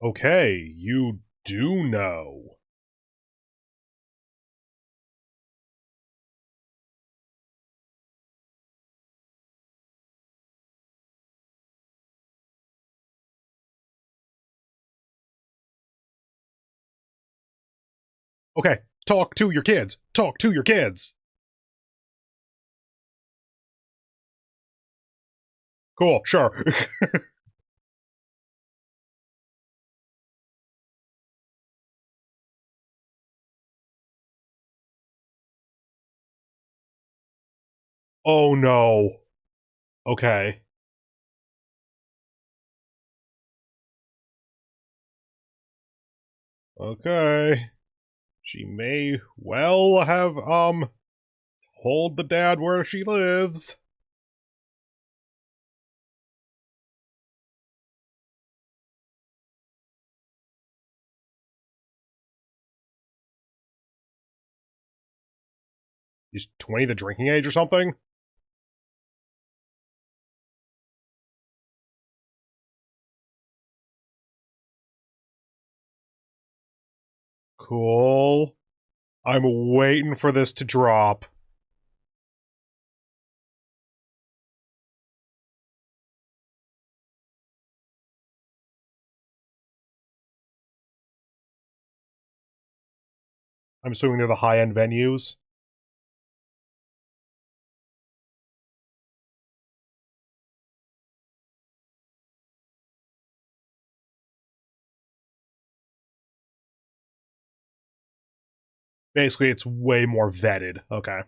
Okay, you do know. Okay, talk to your kids. Talk to your kids. Cool, sure. Oh no. Okay. Okay. She may well have, told the dad where she lives. He's 20 to drinking age or something? Cool. I'm waiting for this to drop. I'm assuming they're the high-end venues. Basically, it's way more vetted. Okay.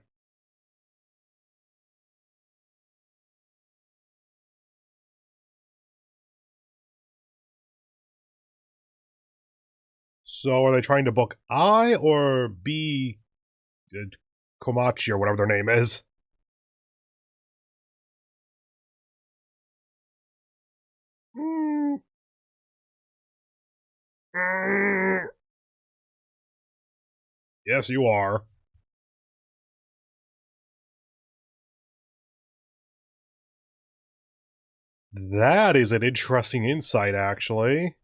So are they trying to book I or B Komachi or whatever their name is? Mm, mm, yes, you are. That is an interesting insight, actually.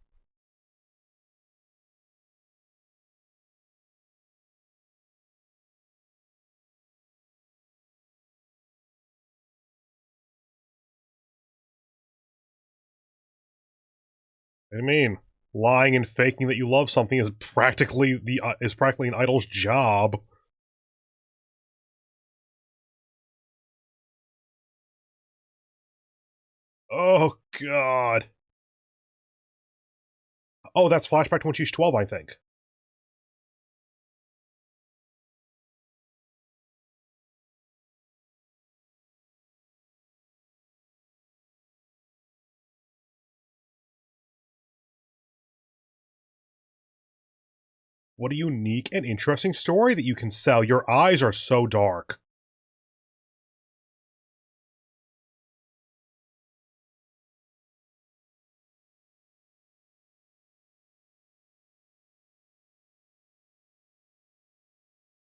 I mean, lying and faking that you love something is practically an idol's job. Oh, God. Oh, that's flashback to when she's 12, I think. What a unique and interesting story that you can sell. Your eyes are so dark.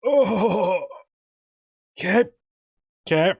Oh, Cat. Cat.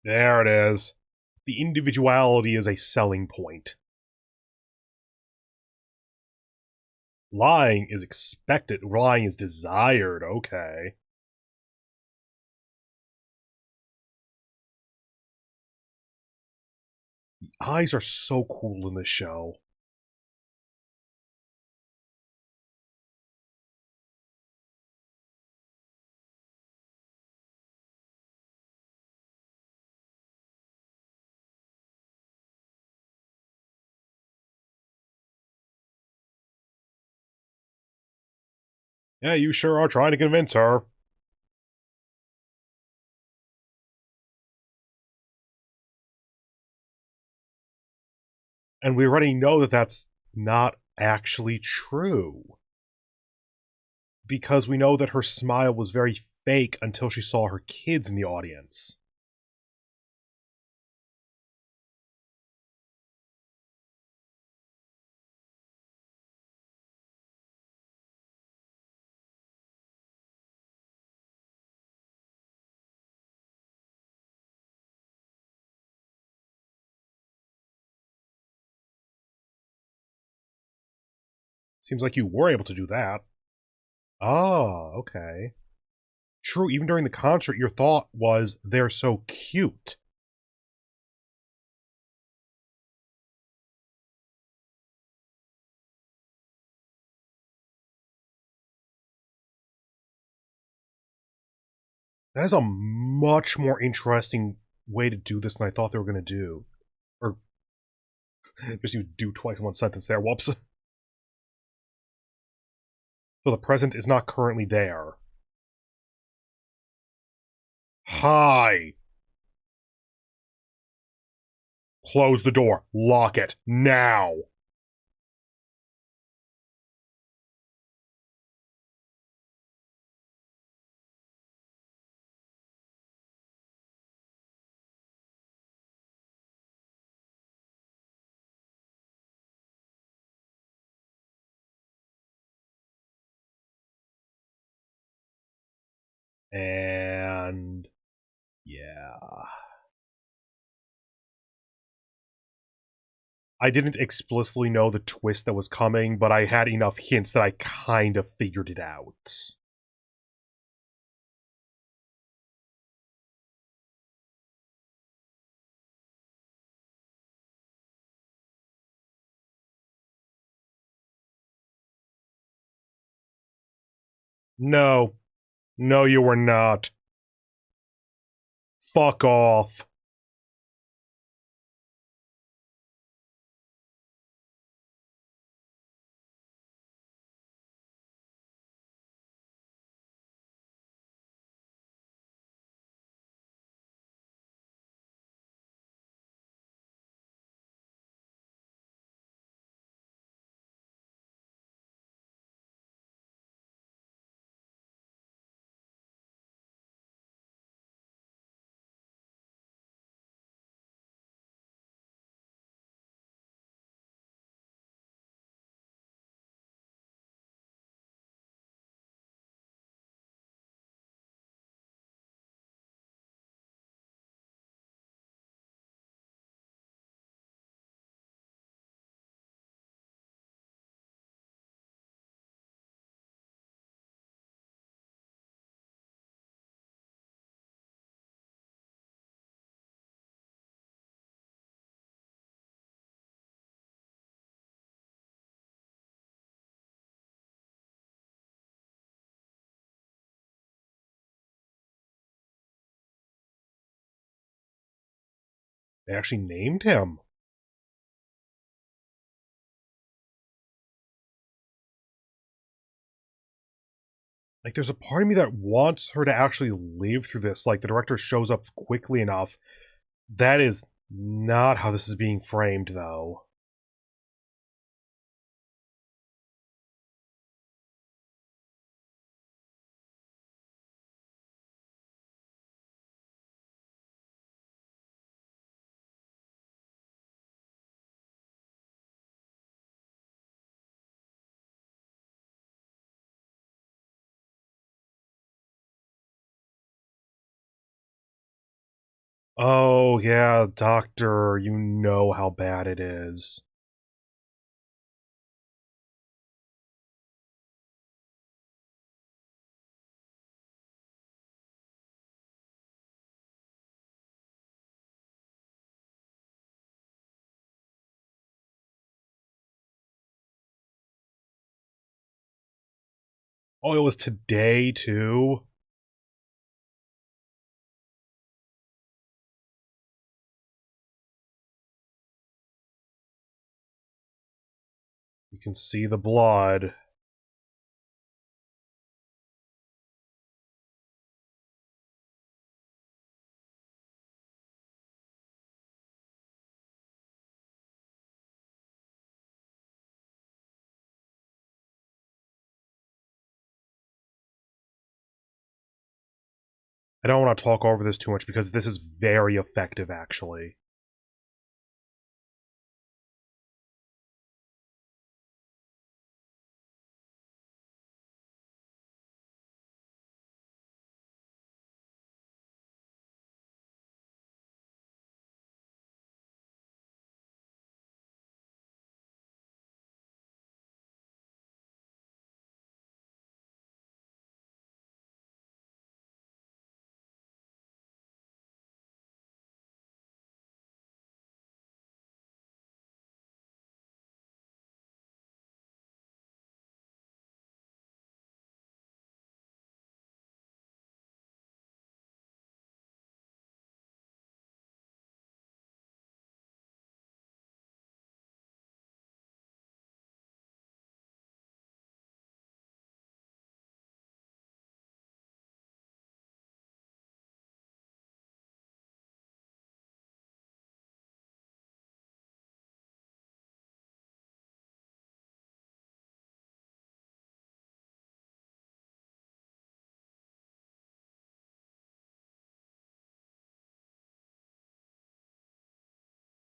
There it is. The individuality is a selling point. Lying is expected. Lying is desired. Okay. The eyes are so cool in this show. Yeah, you sure are trying to convince her. And we already know that that's not actually true. Because we know that her smile was very fake until she saw her kids in the audience. Seems like you were able to do that. Oh, okay. True, even during the concert, your thought was, they're so cute. That is a much more interesting way to do this than I thought they were going to do. Or, just you do twice in one sentence there, whoops. So the present is not currently there. Hi! Close the door. Lock it. Now! And... yeah. I didn't explicitly know the twist that was coming, but I had enough hints that I kind of figured it out. No. No, you were not. Fuck off. They actually named him. Like, there's a part of me that wants her to actually live through this. Like, the director shows up quickly enough. That is not how this is being framed, though. Oh, yeah, Doctor, you know how bad it is. Oh, it was today, too? You can see the blood. I don't want to talk over this too much because this is very effective, actually.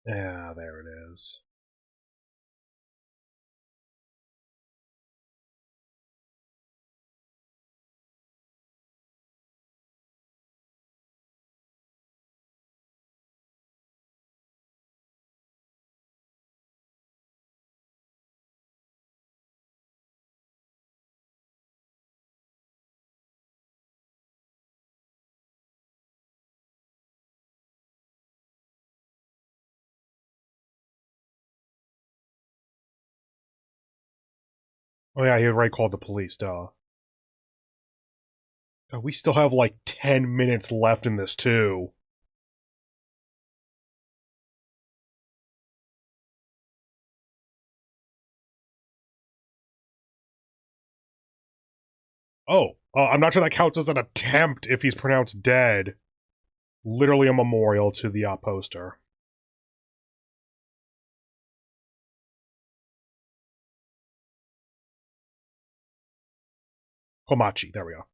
Yeah, there it is. Oh yeah, he already called the police, duh. We still have like 10 minutes left in this, too. Oh, I'm not sure that counts as an attempt if he's pronounced dead. Literally a memorial to the poster. Komachi, there we go.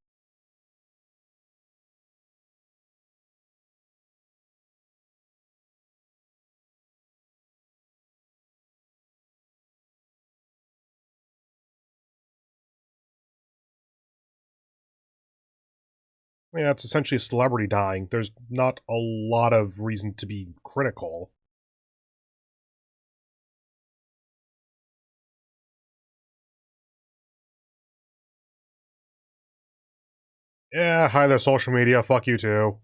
Yeah, it's essentially a celebrity dying. There's not a lot of reason to be critical. Yeah, hi there, social media. Fuck you too.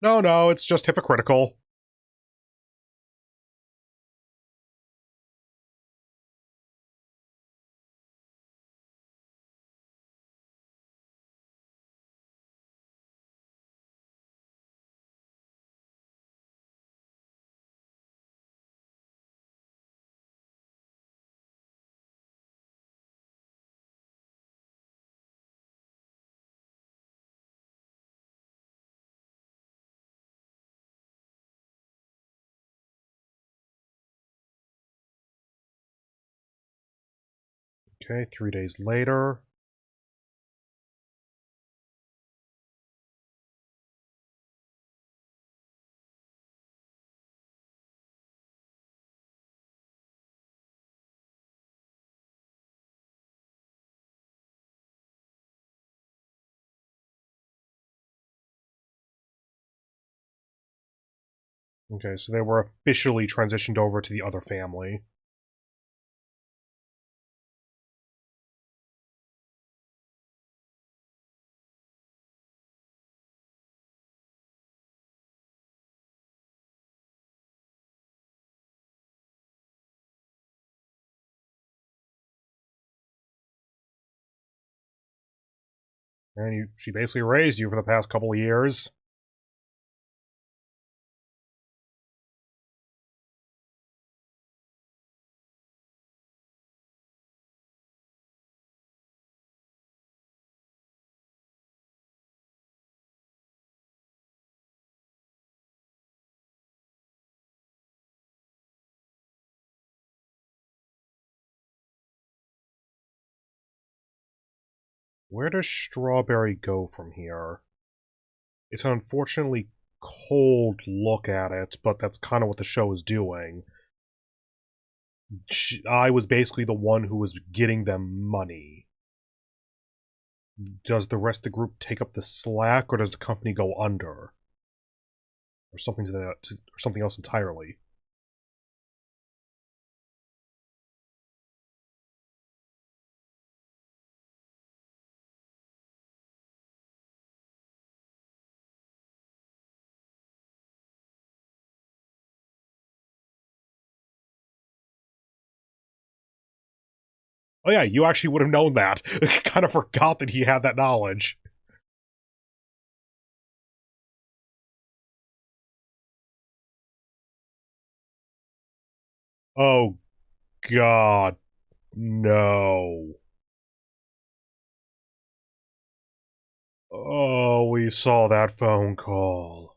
No, it's just hypocritical. Okay, 3 days later. Okay, so they were officially transitioned over to the other family. And she basically raised you for the past couple of years. Where does Strawberry go from here? It's an unfortunately cold look at it, but that's kind of what the show is doing. I was basically the one who was getting them money. Does the rest of the group take up the slack, or does the company go under? Or something or something else entirely? Oh yeah, you actually would have known that. Kind of forgot that he had that knowledge. Oh god, no. Oh, we saw that phone call.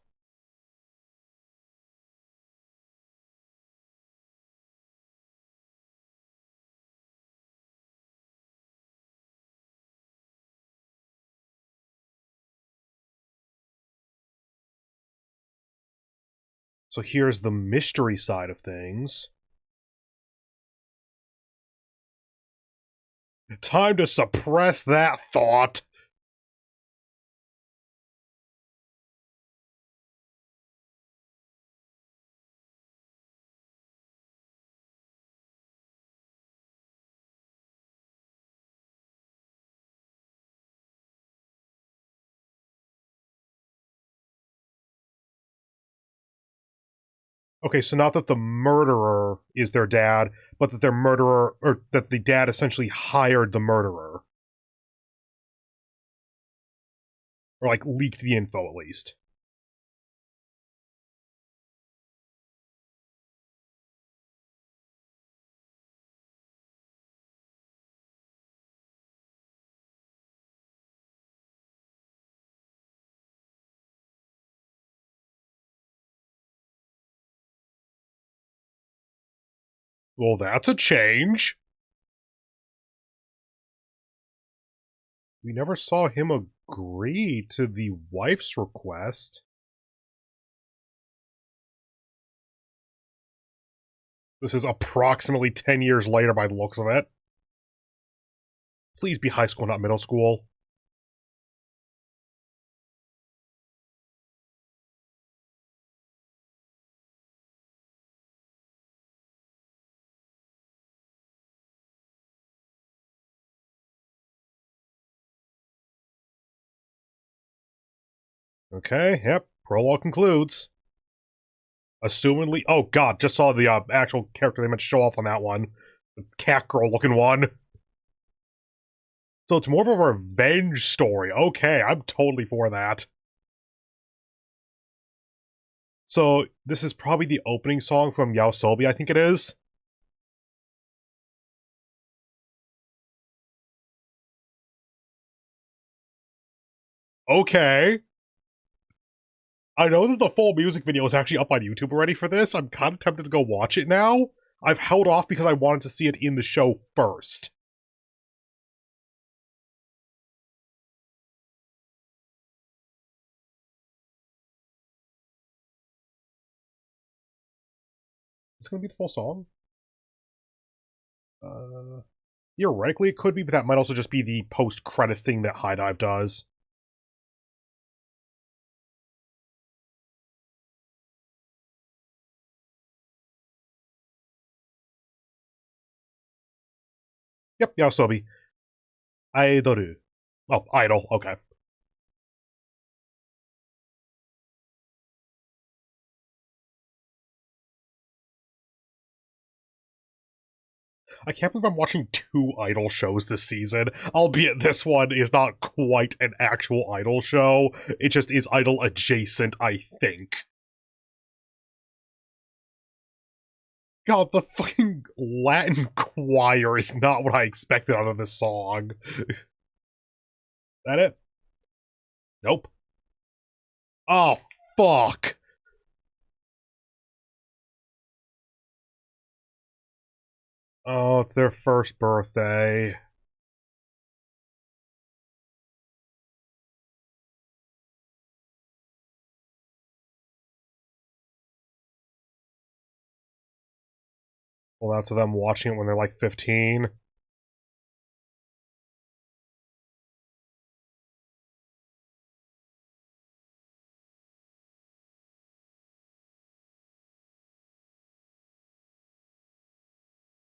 So here's the mystery side of things. Time to suppress that thought. Okay, so not that the murderer is their dad, but that their murderer, or that the dad essentially hired the murderer. Or, like, leaked the info, at least. Well, that's a change. We never saw him agree to the wife's request. This is approximately 10 years later by the looks of it. Please be high school, not middle school. Okay, yep. Prologue concludes. Assumedly... Oh god, just saw the actual character they meant to show off on that one. The cat girl looking one. So it's more of a revenge story. Okay, I'm totally for that. So this is probably the opening song from Yaosobi, I think it is. Okay. I know that the full music video is actually up on YouTube already for this. I'm kind of tempted to go watch it now. I've held off because I wanted to see it in the show first. this gonna be the full song? Theoretically it could be, but that might also just be the post-credits thing that High Dive does. Yep, Yasobi. Aidoru. Oh, Idol, okay. I can't believe I'm watching 2 Idol shows this season, albeit this one is not quite an actual Idol show. It just is Idol adjacent, I think. God, the fucking Latin choir is not what I expected out of this song. That it? Nope. Oh, fuck. Oh, it's their first birthday. Well, that's them watching it when they're like 15.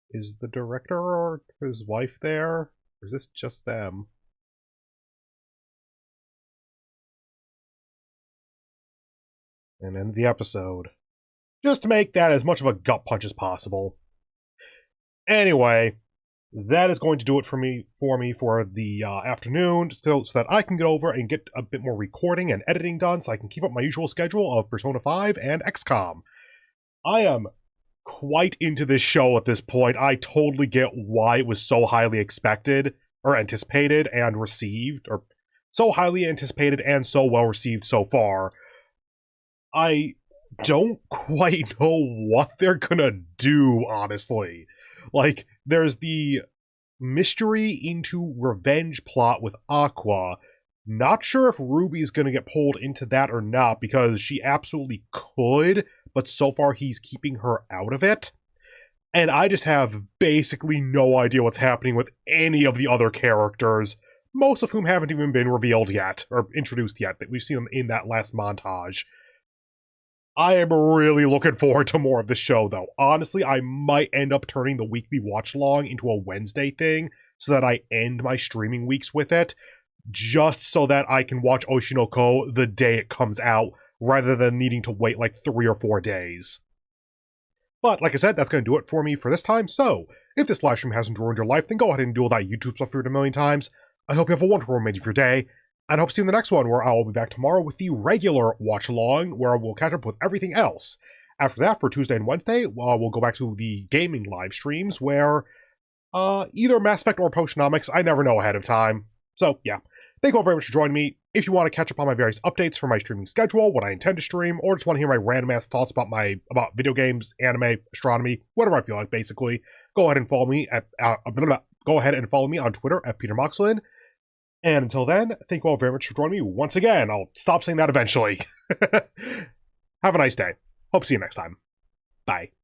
Is the director or his wife there? Or is this just them? And end the episode. Just to make that as much of a gut punch as possible. Anyway, that is going to do it for me for the afternoon, so that I can get over and get a bit more recording and editing done, so I can keep up my usual schedule of Persona 5 and XCOM. I am quite into this show at this point. I totally get why it was so highly expected, or anticipated, and received, or so highly anticipated and so well received so far. I don't quite know what they're gonna do, honestly. Like, there's the mystery into revenge plot with Aqua. Not sure if Ruby's gonna get pulled into that or not, because she absolutely could, but so far he's keeping her out of it. And I just have basically no idea what's happening with any of the other characters, most of whom haven't even been revealed yet, or introduced yet, that we've seen them in that last montage. I am really looking forward to more of the show, though. Honestly, I might end up turning the weekly watch-along into a Wednesday thing, so that I end my streaming weeks with it, just so that I can watch Oshinoko the day it comes out, rather than needing to wait like 3 or 4 days. But, like I said, that's going to do it for me for this time, so if this live stream hasn't ruined your life, then go ahead and do all that YouTube stuff for it a million times. I hope you have a wonderful remainder of your day, and I hope to see you in the next one, where I will be back tomorrow with the regular watch-along, where we'll catch up with everything else. After that, for Tuesday and Wednesday, we'll go back to the gaming live streams, where either Mass Effect or Postionomics, I never know ahead of time. So, yeah. Thank you all very much for joining me. If you want to catch up on my various updates for my streaming schedule, what I intend to stream, or just want to hear my random-ass thoughts about video games, anime, astronomy, whatever I feel like, basically, go ahead and follow me on Twitter at Peter Moxilin. And until then, thank you all very much for joining me once again. I'll stop saying that eventually. Have a nice day. Hope to see you next time. Bye.